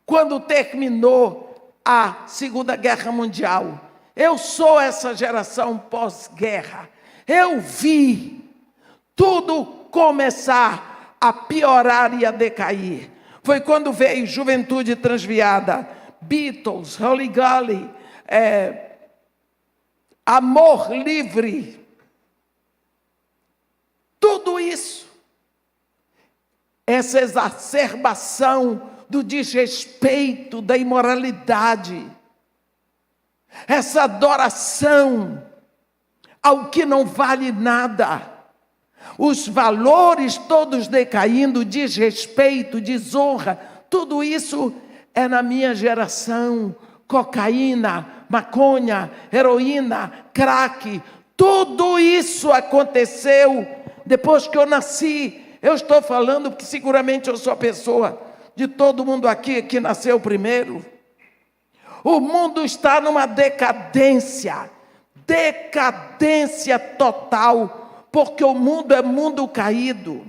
quando terminou a Segunda Guerra Mundial. Eu sou essa geração pós-guerra. Eu vi tudo começar a piorar e a decair. Foi quando veio Juventude Transviada, Beatles, Holy Golly, Amor Livre. Tudo isso, essa exacerbação do desrespeito, da imoralidade, essa adoração ao que não vale nada, os valores todos decaindo, desrespeito, desonra, tudo isso é na minha geração. Cocaína, maconha, heroína, crack, tudo isso aconteceu depois que eu nasci. Eu estou falando porque seguramente eu sou a pessoa de todo mundo aqui que nasceu primeiro. O mundo está numa decadência total, porque o mundo é mundo caído.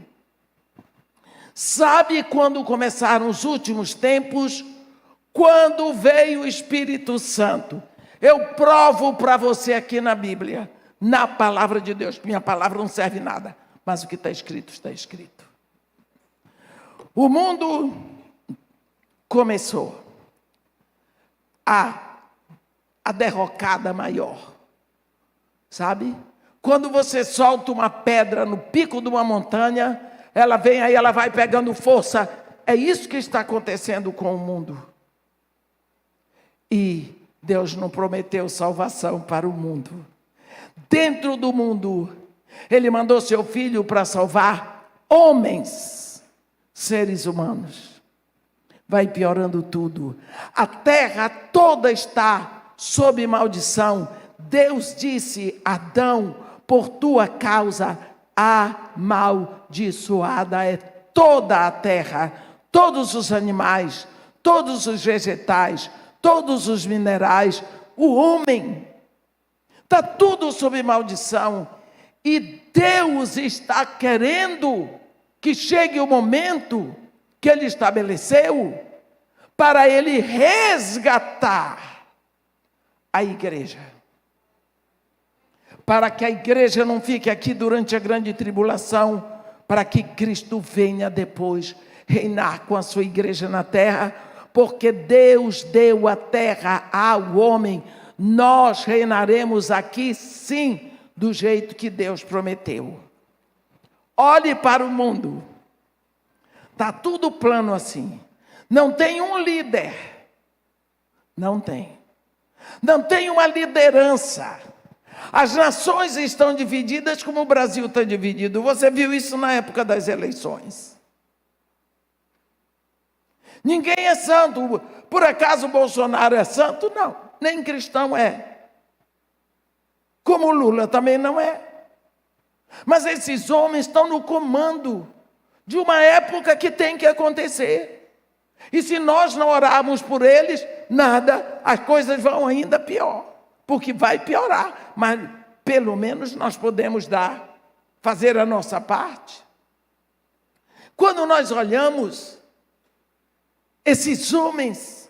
Sabe quando começaram os últimos tempos? Quando veio o Espírito Santo. Eu provo para você aqui na Bíblia, na palavra de Deus. Minha palavra não serve nada, mas o que está escrito, está escrito. O mundo começou a derrocada maior. Sabe? Quando você solta uma pedra no pico de uma montanha, ela vem aí, ela vai pegando força. É isso que está acontecendo com o mundo. E Deus não prometeu salvação para o mundo. Dentro do mundo, Ele mandou seu Filho para salvar homens, seres humanos. Vai piorando tudo. A terra toda está sob maldição. Deus disse: Adão, por tua causa, amaldiçoada é toda a terra, todos os animais, todos os vegetais, todos os minerais, o homem. Está tudo sob maldição. E Deus está querendo que chegue o momento que Ele estabeleceu para Ele resgatar a igreja. Para que a igreja não fique aqui durante a grande tribulação, para que Cristo venha depois reinar com a sua igreja na terra, porque Deus deu a terra ao homem. Nós reinaremos aqui, sim, do jeito que Deus prometeu. Olhe para o mundo. Está tudo plano assim. Não tem um líder. Não tem. Não tem uma liderança. As nações estão divididas como o Brasil está dividido. Você viu isso na época das eleições. Ninguém é santo. Por acaso o Bolsonaro é santo? Não. Nem cristão é. Como o Lula também não é. Mas esses homens estão no comando de uma época que tem que acontecer. E se nós não orarmos por eles, nada, as coisas vão ainda pior. Porque vai piorar. Mas pelo menos nós podemos fazer a nossa parte. Quando nós olhamos esses homens,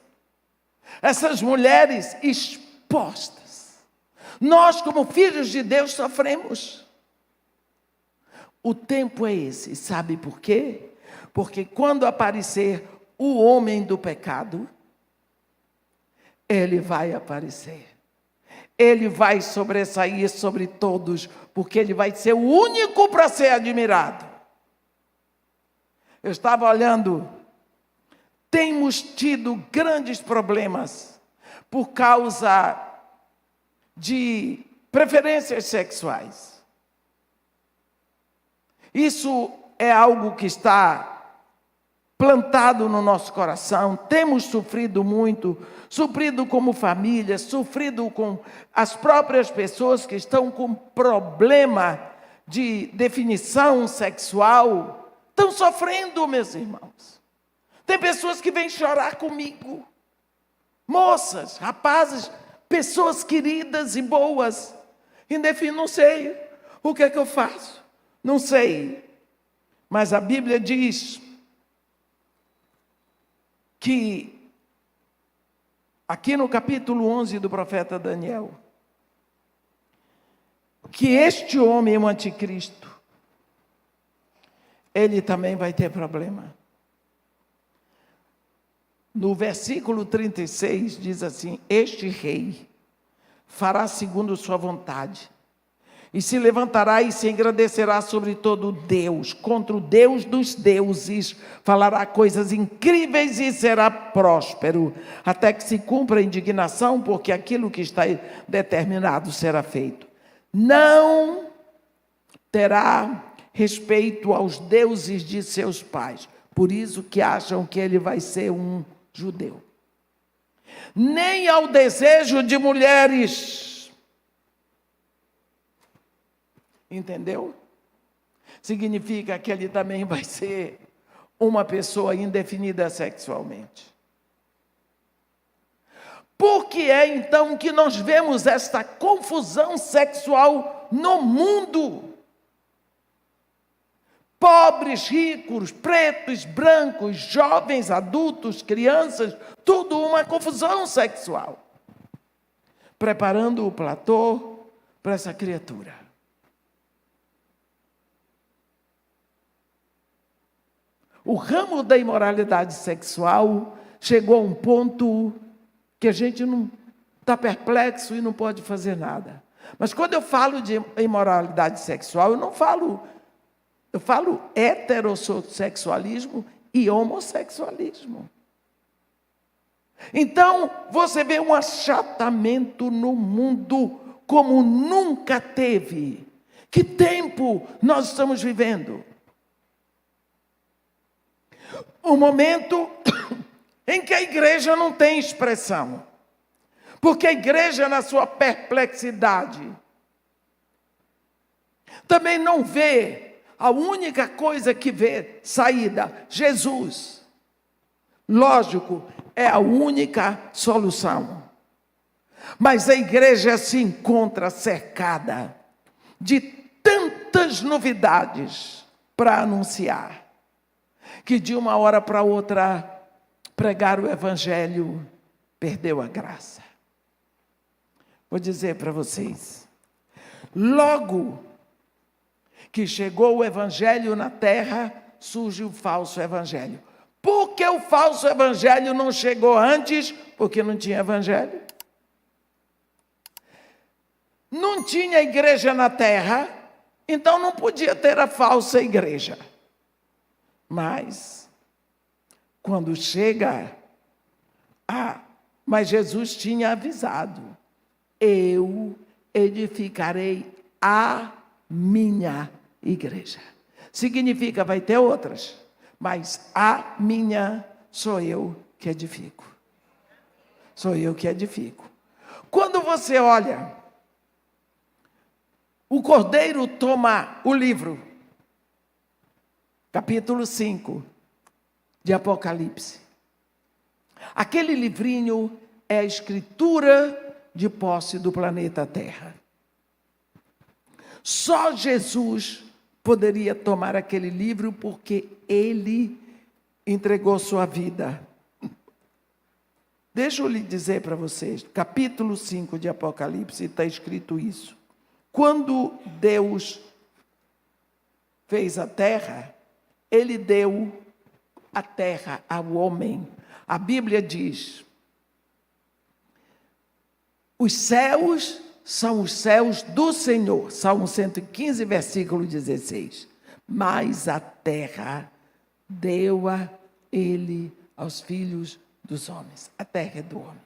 essas mulheres expostas, nós como filhos de Deus sofremos. O tempo é esse, sabe por quê? Porque quando aparecer o homem do pecado, ele vai aparecer. Ele vai sobressair sobre todos, porque ele vai ser o único para ser admirado. Eu estava olhando, temos tido grandes problemas por causa de preferências sexuais. Isso é algo que está plantado no nosso coração. Temos sofrido muito, sofrido como família, sofrido com as próprias pessoas que estão com problema de definição sexual. Estão sofrendo, meus irmãos. Tem pessoas que vêm chorar comigo. Moças, rapazes, pessoas queridas e boas. E não sei o que é que eu faço. Não sei. Mas a Bíblia diz que, aqui no capítulo 11 do profeta Daniel, que este homem, o anticristo, ele também vai ter problema. No versículo 36 diz assim: este rei fará segundo sua vontade, e se levantará e se engrandecerá sobre todo Deus, contra o Deus dos deuses, falará coisas incríveis e será próspero, até que se cumpra a indignação, porque aquilo que está determinado será feito. Não terá respeito aos deuses de seus pais, por isso que acham que ele vai ser um judeu. Nem ao desejo de mulheres. Entendeu? Significa que ele também vai ser uma pessoa indefinida sexualmente. Por que é então que nós vemos esta confusão sexual no mundo? Pobres, ricos, pretos, brancos, jovens, adultos, crianças, tudo uma confusão sexual. Preparando o platô para essa criatura. O ramo da imoralidade sexual chegou a um ponto que a gente não está perplexo e não pode fazer nada. Mas quando eu falo de imoralidade sexual, eu falo heterossexualismo e homossexualismo. Então, você vê um achatamento no mundo como nunca teve. Que tempo nós estamos vivendo? Um momento em que a igreja não tem expressão. Porque a igreja, na sua perplexidade, também não vê a única coisa que vê saída, Jesus. Lógico, é a única solução. Mas a igreja se encontra cercada de tantas novidades para anunciar, que de uma hora para outra, pregar o evangelho perdeu a graça. Vou dizer para vocês, logo que chegou o evangelho na terra, surge o falso evangelho. Por que o falso evangelho não chegou antes? Porque não tinha evangelho. Não tinha igreja na terra, então não podia ter a falsa igreja. Mas Quando chega, mas Jesus tinha avisado: eu edificarei a minha igreja. Significa, vai ter outras, mas a minha sou eu que edifico. Sou eu que edifico. Quando você olha, o cordeiro toma o livro, capítulo 5 de Apocalipse. Aquele livrinho é a escritura de posse do planeta Terra. Só Jesus poderia tomar aquele livro porque ele entregou sua vida. Deixa eu lhe dizer para vocês, capítulo 5 de Apocalipse, está escrito isso. Quando Deus fez a terra, ele deu a terra ao homem. A Bíblia diz: os céus são os céus do Senhor. Salmo 115, versículo 16. Mas a terra deu-a ele aos filhos dos homens. A terra é do homem.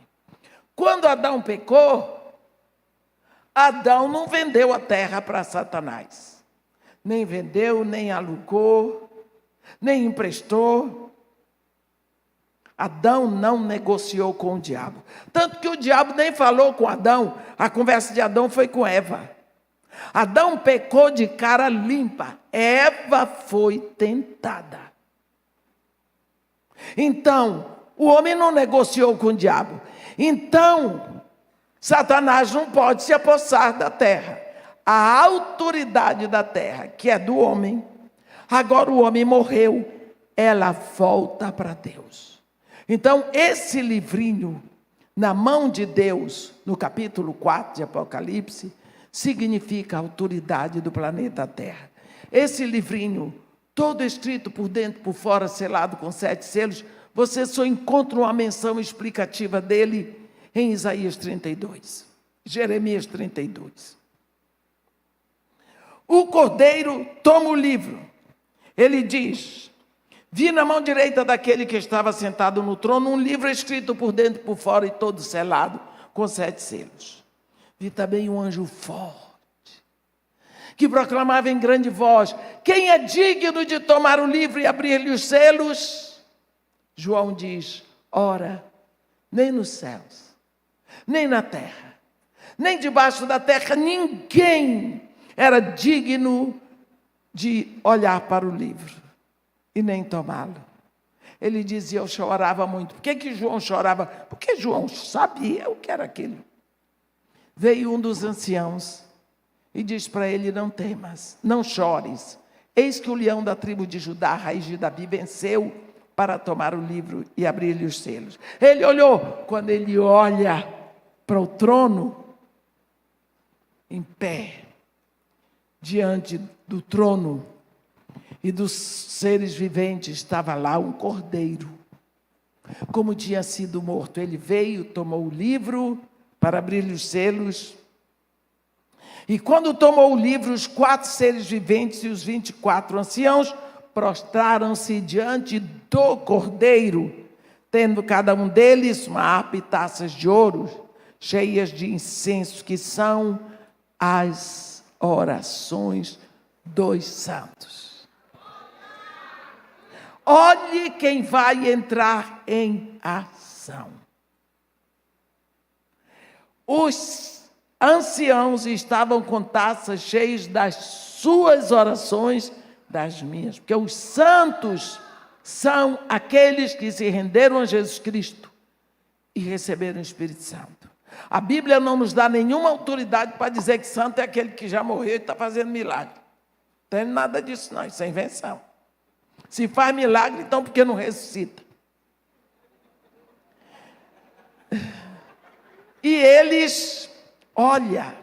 Quando Adão pecou, Adão não vendeu a terra para Satanás. Nem vendeu, nem alugou, nem emprestou. Adão não negociou com o diabo. Tanto que o diabo nem falou com Adão. A conversa de Adão foi com Eva. Adão pecou de cara limpa. Eva foi tentada. Então, o homem não negociou com o diabo. Então, Satanás não pode se apossar da terra. A autoridade da terra, que é do homem, agora o homem morreu, ela volta para Deus. Então, esse livrinho, na mão de Deus, no capítulo 4 de Apocalipse, significa a autoridade do planeta Terra. Esse livrinho, todo escrito por dentro e por fora, selado com 7 selos, você só encontra uma menção explicativa dele em Isaías 32, Jeremias 32. O cordeiro toma o livro. Ele diz: vi na mão direita daquele que estava sentado no trono um livro escrito por dentro e por fora e todo selado com 7 selos. Vi também um anjo forte, que proclamava em grande voz: quem é digno de tomar o livro e abrir-lhe os selos? João diz: ora, nem nos céus, nem na terra, nem debaixo da terra, ninguém era digno de olhar para o livro e nem tomá-lo. Ele dizia: eu chorava muito. Por que João chorava? Porque João sabia o que era aquilo. Veio um dos anciãos e diz para ele: não temas, não chores. Eis que o leão da tribo de Judá, a raiz de Davi, venceu para tomar o livro e abrir-lhe os selos. Ele olhou. Quando ele olha para o trono, em pé, diante do trono e dos seres viventes, estava lá um cordeiro, como tinha sido morto. Ele veio, tomou o livro para abrir-lhe os selos, e quando tomou o livro, os 4 seres viventes e os 24 anciãos prostraram-se diante do cordeiro, tendo cada um deles uma harpa e taças de ouro, cheias de incenso, que são as orações dos santos. Olhe quem vai entrar em ação. Os anciãos estavam com taças cheias das suas orações, das minhas, porque os santos são aqueles que se renderam a Jesus Cristo e receberam o Espírito Santo. A Bíblia não nos dá nenhuma autoridade para dizer que santo é aquele que já morreu e está fazendo milagre. Não tem nada disso não, isso é invenção. Se faz milagre, então por que não ressuscita? E eles, olha,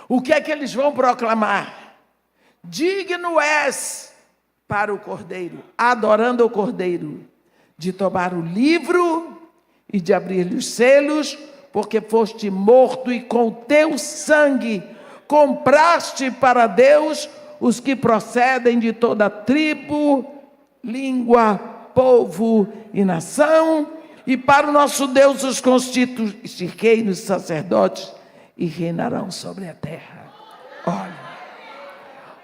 o que é que eles vão proclamar? Digno és para o Cordeiro, adorando o Cordeiro, de tomar o livro e de abrir-lhe os selos, porque foste morto e com teu sangue compraste para Deus os que procedem de toda tribo, língua, povo e nação, e para o nosso Deus os constituirei nos sacerdotes, e reinarão sobre a terra.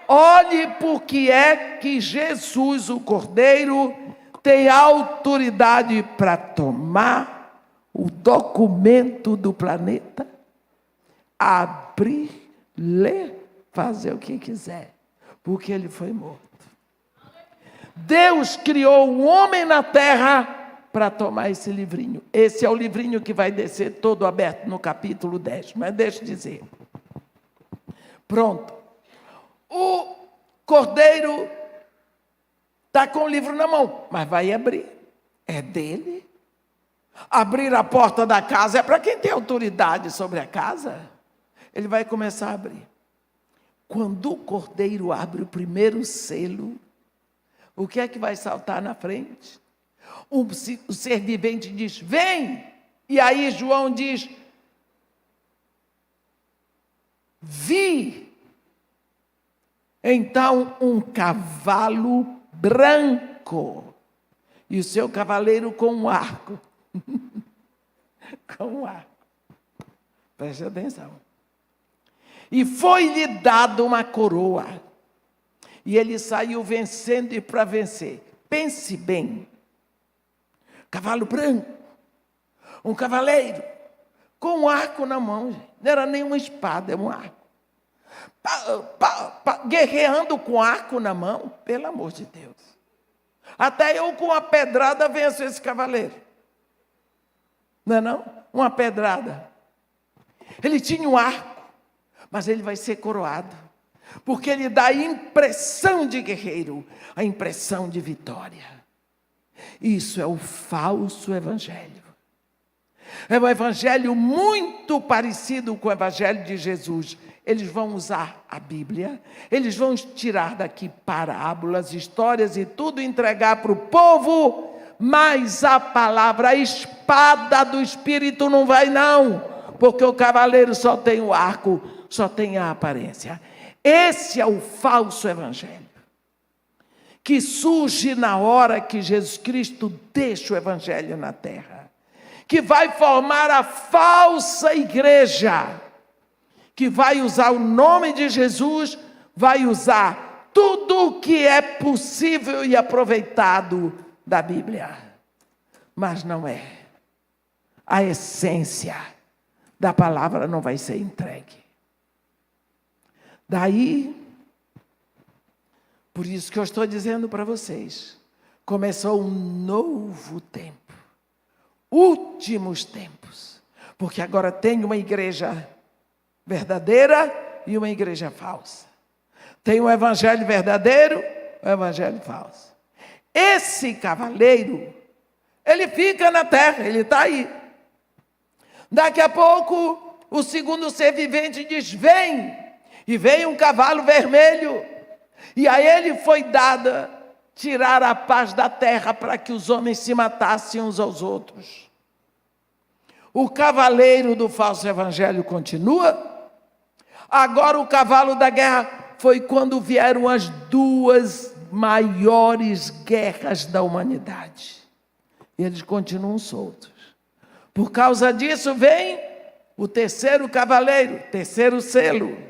Olhe porque é que Jesus, o Cordeiro, tem autoridade para tomar o documento do planeta, abrir, ler, fazer o que quiser, porque ele foi morto. Deus criou o homem na terra para tomar esse livrinho. Esse é o livrinho que vai descer todo aberto no capítulo 10, mas deixa eu dizer. Pronto. O Cordeiro está com o livro na mão, mas vai abrir. É dele. Abrir a porta da casa é para quem tem autoridade sobre a casa. Ele vai começar a abrir. Quando o Cordeiro abre o primeiro selo, o que é que vai saltar na frente? O ser vivente diz, vem! E aí João diz, vi. Então um cavalo branco, e o seu cavaleiro com um arco. Com um arco. Preste atenção. E foi-lhe dado uma coroa. E ele saiu vencendo e para vencer. Pense bem. Cavalo branco. Um cavaleiro. Com um arco na mão. Gente. Não era nem uma espada, é um arco. Guerreando com arco na mão. Pelo amor de Deus. Até eu com uma pedrada venço esse cavaleiro. Não é não? Uma pedrada. Ele tinha um arco. Mas ele vai ser coroado. Porque ele dá a impressão de guerreiro, a impressão de vitória. Isso é o falso evangelho. É um evangelho muito parecido com o evangelho de Jesus. Eles vão usar a Bíblia, eles vão tirar daqui parábolas, histórias e tudo entregar para o povo, mas a palavra, a espada do Espírito não vai não, porque o cavaleiro só tem o arco, só tem a aparência. Esse é o falso evangelho, que surge na hora que Jesus Cristo deixa o evangelho na terra, que vai formar a falsa igreja, que vai usar o nome de Jesus, vai usar tudo o que é possível e aproveitado da Bíblia, mas não é. A essência da palavra não vai ser entregue. Daí, por isso que eu estou dizendo para vocês, começou um novo tempo, últimos tempos, porque agora tem uma igreja verdadeira e uma igreja falsa. Tem um evangelho verdadeiro e um evangelho falso. Esse cavaleiro, ele fica na terra, ele está aí. Daqui a pouco, o segundo ser vivente diz, vem! E veio um cavalo vermelho, e a ele foi dada tirar a paz da terra para que os homens se matassem uns aos outros. O cavaleiro do falso evangelho continua. Agora o cavalo da guerra foi quando vieram as duas maiores guerras da humanidade. E eles continuam soltos. Por causa disso vem o terceiro cavaleiro, terceiro selo.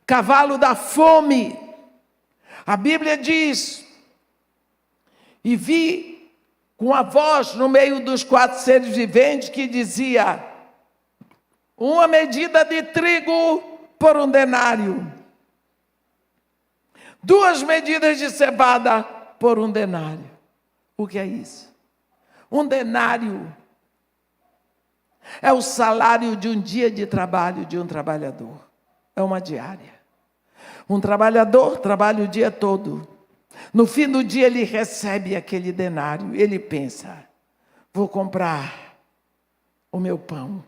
Cavalo da fome. A Bíblia diz, e vi com a voz no meio dos 4 seres viventes que dizia, uma medida de trigo por 1 denário. 2 medidas de cevada por 1 denário. O que é isso? 1 denário é o salário de um dia de trabalho de um trabalhador. É uma diária. Um trabalhador trabalha o dia todo. No fim do dia ele recebe aquele denário. Ele pensa, vou comprar o meu pão.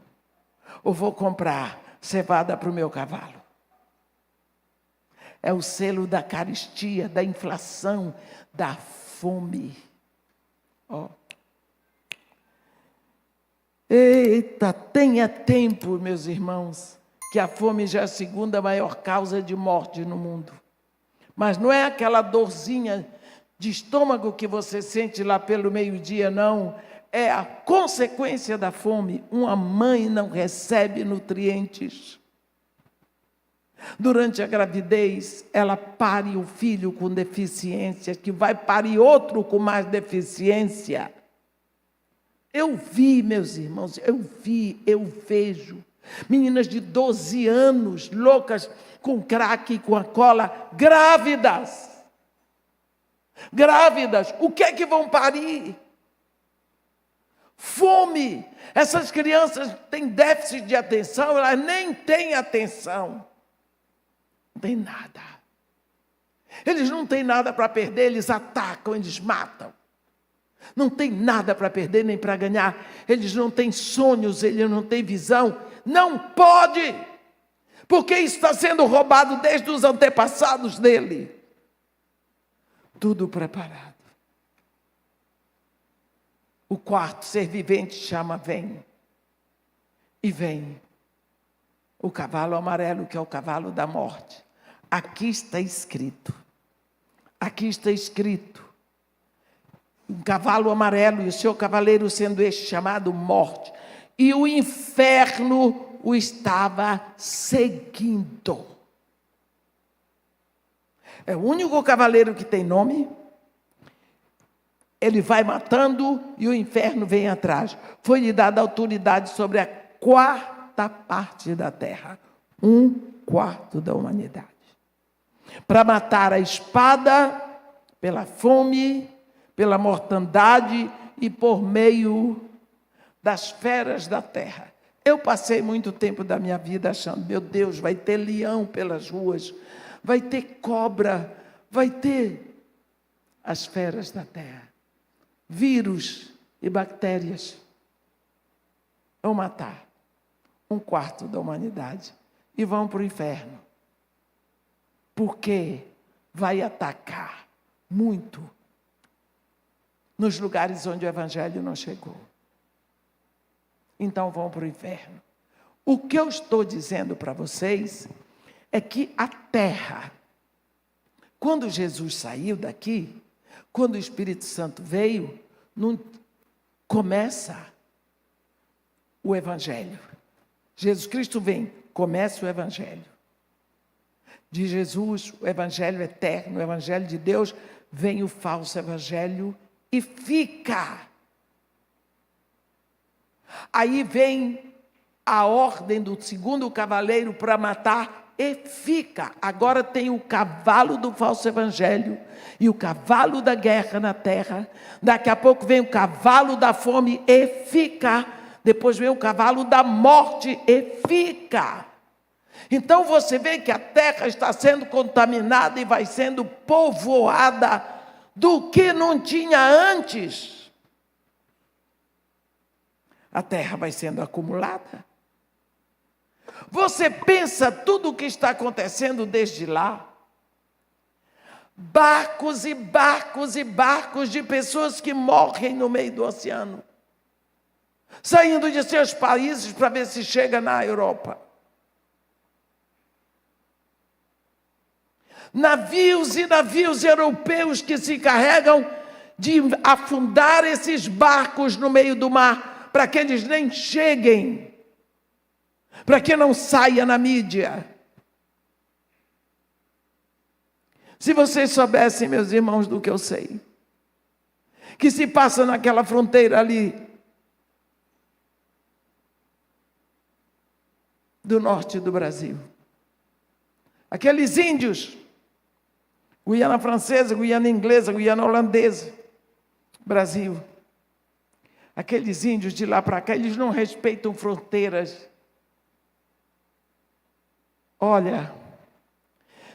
Ou vou comprar cevada para o meu cavalo. É o selo da carestia, da inflação, da fome. Oh. Eita, tenha tempo, meus irmãos, que a fome já é a segunda maior causa de morte no mundo. Mas não é aquela dorzinha de estômago que você sente lá pelo meio-dia, não. É a consequência da fome. Uma mãe não recebe nutrientes. Durante a gravidez, ela pare o filho com deficiência, que vai parir outro com mais deficiência. Eu vi, meus irmãos, eu vejo meninas de 12 anos, loucas com crack e com a cola, grávidas. Grávidas, o que é que vão parir? Fome. Essas crianças têm déficit de atenção, elas nem têm atenção. Não tem nada. Eles não têm nada para perder, eles atacam, eles matam. Não tem nada para perder nem para ganhar. Eles não têm sonhos, eles não têm visão. Não pode, porque isso está sendo roubado desde os antepassados dele. Tudo preparado. O quarto ser vivente chama vem. E vem o cavalo amarelo, que é o cavalo da morte. Aqui está escrito. Aqui está escrito. Um cavalo amarelo e o seu cavaleiro sendo este chamado morte. E o inferno o estava seguindo. É o único cavaleiro que tem nome. Ele vai matando e o inferno vem atrás. Foi-lhe dada autoridade sobre a quarta parte da terra. 1/4 da humanidade. Para matar a espada, pela fome, pela mortandade e por meio das feras da terra. Eu passei muito tempo da minha vida achando, meu Deus, vai ter leão pelas ruas, vai ter cobra, vai ter as feras da terra. Vírus e bactérias vão matar 1/4 da humanidade e vão para o inferno. Porque vai atacar muito nos lugares onde o evangelho não chegou. Então vão para o inferno. O que eu estou dizendo para vocês é que a terra, quando Jesus saiu daqui, quando o Espírito Santo veio, não começa o evangelho. Jesus Cristo vem, começa o evangelho. De Jesus, o evangelho eterno, o evangelho de Deus, vem o falso evangelho e fica. Aí vem a ordem do segundo cavaleiro para matar e fica. Agora tem o cavalo do falso evangelho e o cavalo da guerra na terra. Daqui a pouco vem o cavalo da fome e fica. Depois vem o cavalo da morte e fica. Então você vê que a terra está sendo contaminada e vai sendo povoada do que não tinha antes. A terra vai sendo acumulada. Você pensa tudo o que está acontecendo desde lá? Barcos e barcos e barcos de pessoas que morrem no meio do oceano, saindo de seus países para ver se chega na Europa. Navios e navios europeus que se carregam de afundar esses barcos no meio do mar, para que eles nem cheguem, para que não saia na mídia. Se vocês soubessem, meus irmãos, do que eu sei, que se passa naquela fronteira ali, do norte do Brasil. Aqueles índios, Guiana Francesa, Guiana Inglesa, Guiana Holandesa, Brasil. Aqueles índios de lá para cá, eles não respeitam fronteiras. Olha,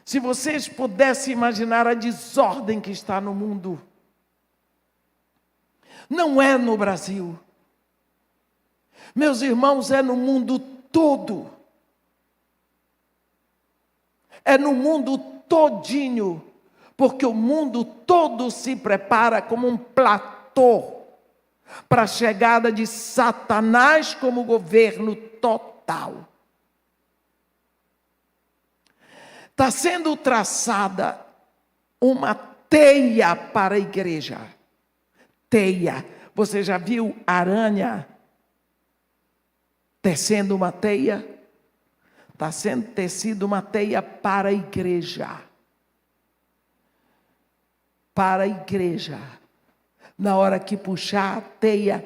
se vocês pudessem imaginar a desordem que está no mundo, não é no Brasil. Meus irmãos, é no mundo todo. É no mundo todinho, porque o mundo todo se prepara como um platô para a chegada de Satanás como governo total. Está sendo traçada uma teia para a igreja. Teia. Você já viu aranha tecendo uma teia? Está sendo tecida uma teia para a igreja. Para a igreja. Na hora que puxar a teia,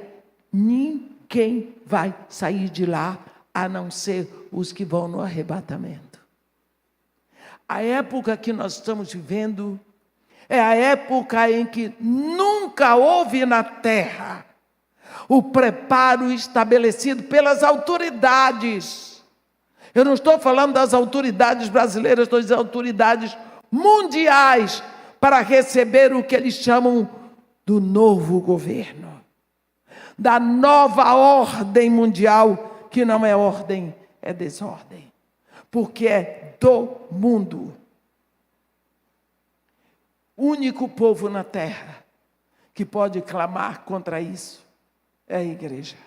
ninguém vai sair de lá, a não ser os que vão no arrebatamento. A época que nós estamos vivendo é a época em que nunca houve na terra o preparo estabelecido pelas autoridades. Eu não estou falando das autoridades brasileiras, estou dizendo autoridades mundiais, para receber o que eles chamam do novo governo, da nova ordem mundial, que não é ordem, é desordem, porque é do mundo. O único povo na terra que pode clamar contra isso é a igreja,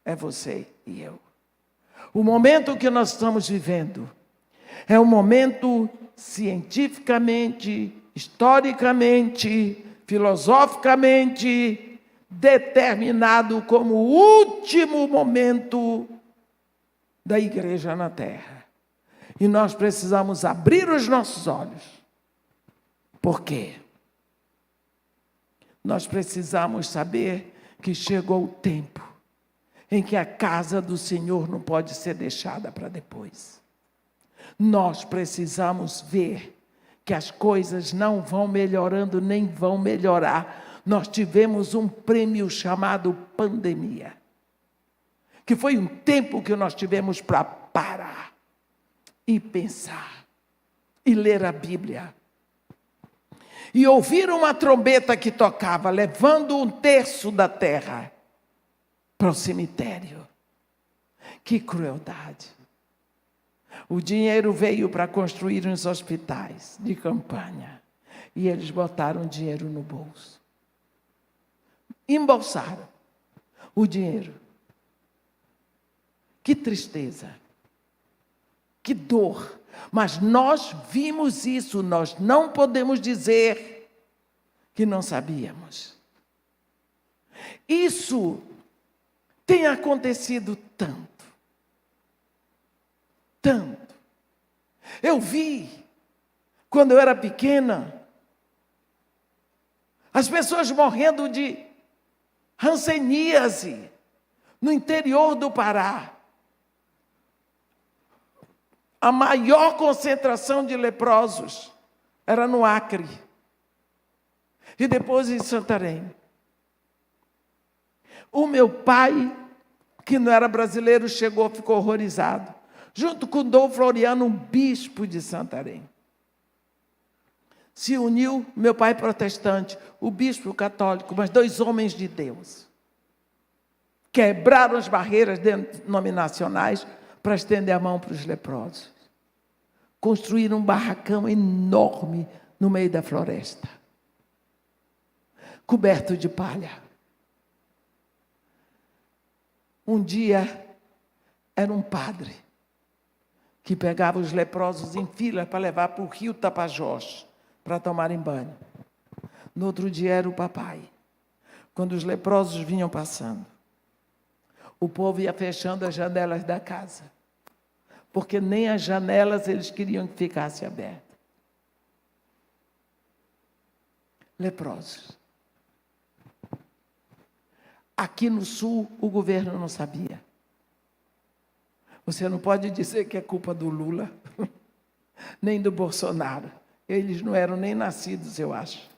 é você e eu. O momento que nós estamos vivendo é um momento cientificamente, historicamente, filosoficamente determinado como o último momento da igreja na terra. E nós precisamos abrir os nossos olhos. Por quê? Nós precisamos saber que chegou o tempo em que a casa do Senhor não pode ser deixada para depois. Nós precisamos ver que as coisas não vão melhorando, nem vão melhorar. Nós tivemos um prêmio chamado pandemia, que foi um tempo que nós tivemos para parar e pensar, e ler a Bíblia, e ouvir uma trombeta que tocava, levando 1/3 da terra para o cemitério. Que crueldade! O dinheiro veio para construir uns hospitais de campanha. E eles botaram dinheiro no bolso. Embolsaram o dinheiro. Que tristeza. Que dor. Mas nós vimos isso. Nós não podemos dizer que não sabíamos. Isso tem acontecido tanto. Tanto. Eu vi, quando eu era pequena, as pessoas morrendo de hanseníase no interior do Pará. A maior concentração de leprosos era no Acre. E depois em Santarém. O meu pai, que não era brasileiro, chegou, ficou horrorizado. Junto com Dom Floriano, um bispo de Santarém. Se uniu, meu pai protestante, o bispo católico, mas 2 homens de Deus. Quebraram as barreiras denominacionais para estender a mão para os leprosos. Construíram um barracão enorme no meio da floresta, coberto de palha. Um dia, era um padre que pegava os leprosos em fila para levar para o rio Tapajós, para tomarem banho. No outro dia era o papai. Quando os leprosos vinham passando, o povo ia fechando as janelas da casa, porque nem as janelas eles queriam que ficasse aberta. Leprosos. Aqui no sul, o governo não sabia. Você não pode dizer que é culpa do Lula, nem do Bolsonaro. Eles não eram nem nascidos, eu acho.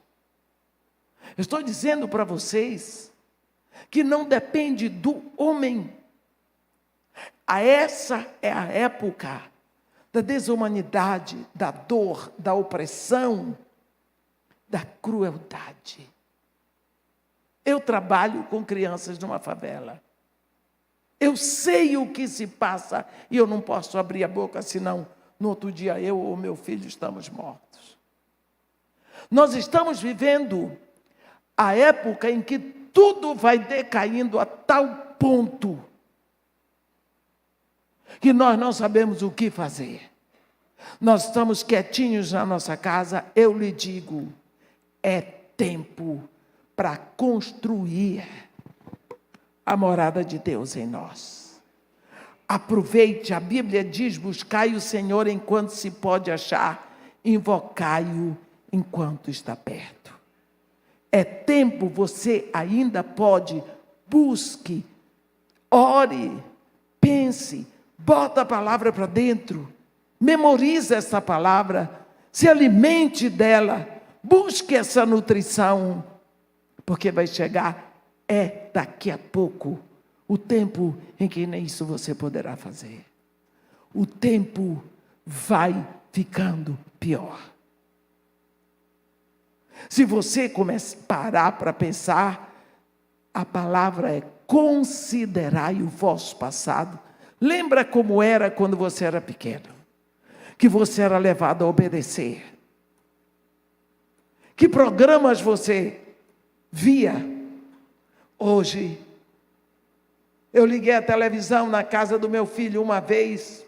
Eu estou dizendo para vocês que não depende do homem. Essa é a época da desumanidade, da dor, da opressão, da crueldade. Eu trabalho com crianças numa favela. Eu sei o que se passa e eu não posso abrir a boca, senão no outro dia eu ou meu filho estamos mortos. Nós estamos vivendo a época em que tudo vai decaindo a tal ponto que nós não sabemos o que fazer. Nós estamos quietinhos na nossa casa, eu lhe digo, é tempo para construir a morada de Deus em nós. Aproveite, a Bíblia diz, buscai o Senhor enquanto se pode achar, invocai-o enquanto está perto. É tempo, você ainda pode, busque, ore, pense, bota a palavra para dentro, memorize essa palavra, se alimente dela, busque essa nutrição, porque vai chegar, daqui a pouco, o tempo em que nem isso você poderá fazer. O tempo vai ficando pior. Se você começar a parar para pensar, a palavra é considerai o vosso passado. Lembra como era quando você era pequeno? Que você era levado a obedecer. Que programas você via? Hoje, eu liguei a televisão na casa do meu filho uma vez,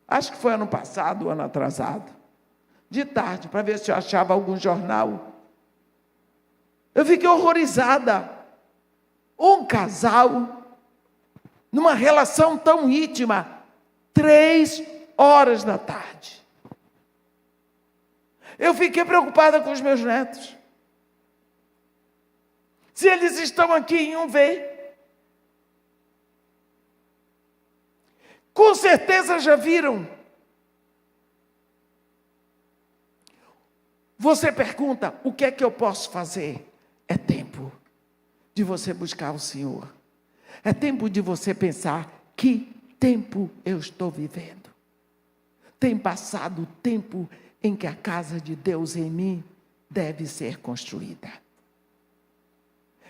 acho que foi ano passado, ano atrasado, de tarde, para ver se eu achava algum jornal. Eu fiquei horrorizada. Um casal, numa relação tão íntima, 3 horas da tarde. Eu fiquei preocupada com os meus netos. Se eles estão aqui em um ver, com certeza já viram. Você pergunta, o que é que eu posso fazer? É tempo de você buscar o Senhor. É tempo de você pensar, que tempo eu estou vivendo? Tem passado o tempo em que a casa de Deus em mim deve ser construída.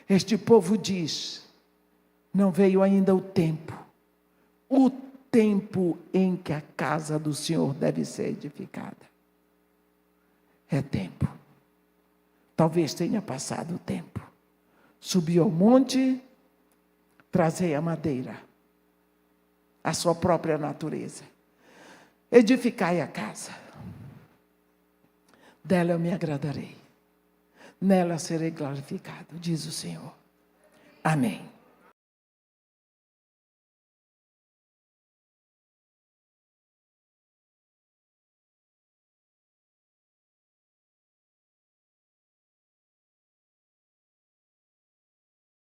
Este povo diz, não veio ainda o tempo em que a casa do Senhor deve ser edificada. É tempo. Talvez tenha passado o tempo. Subiu ao monte, trazei a madeira, a sua própria natureza. Edificai a casa. Dela eu me agradarei. Nela serei glorificado, diz o Senhor. Amém.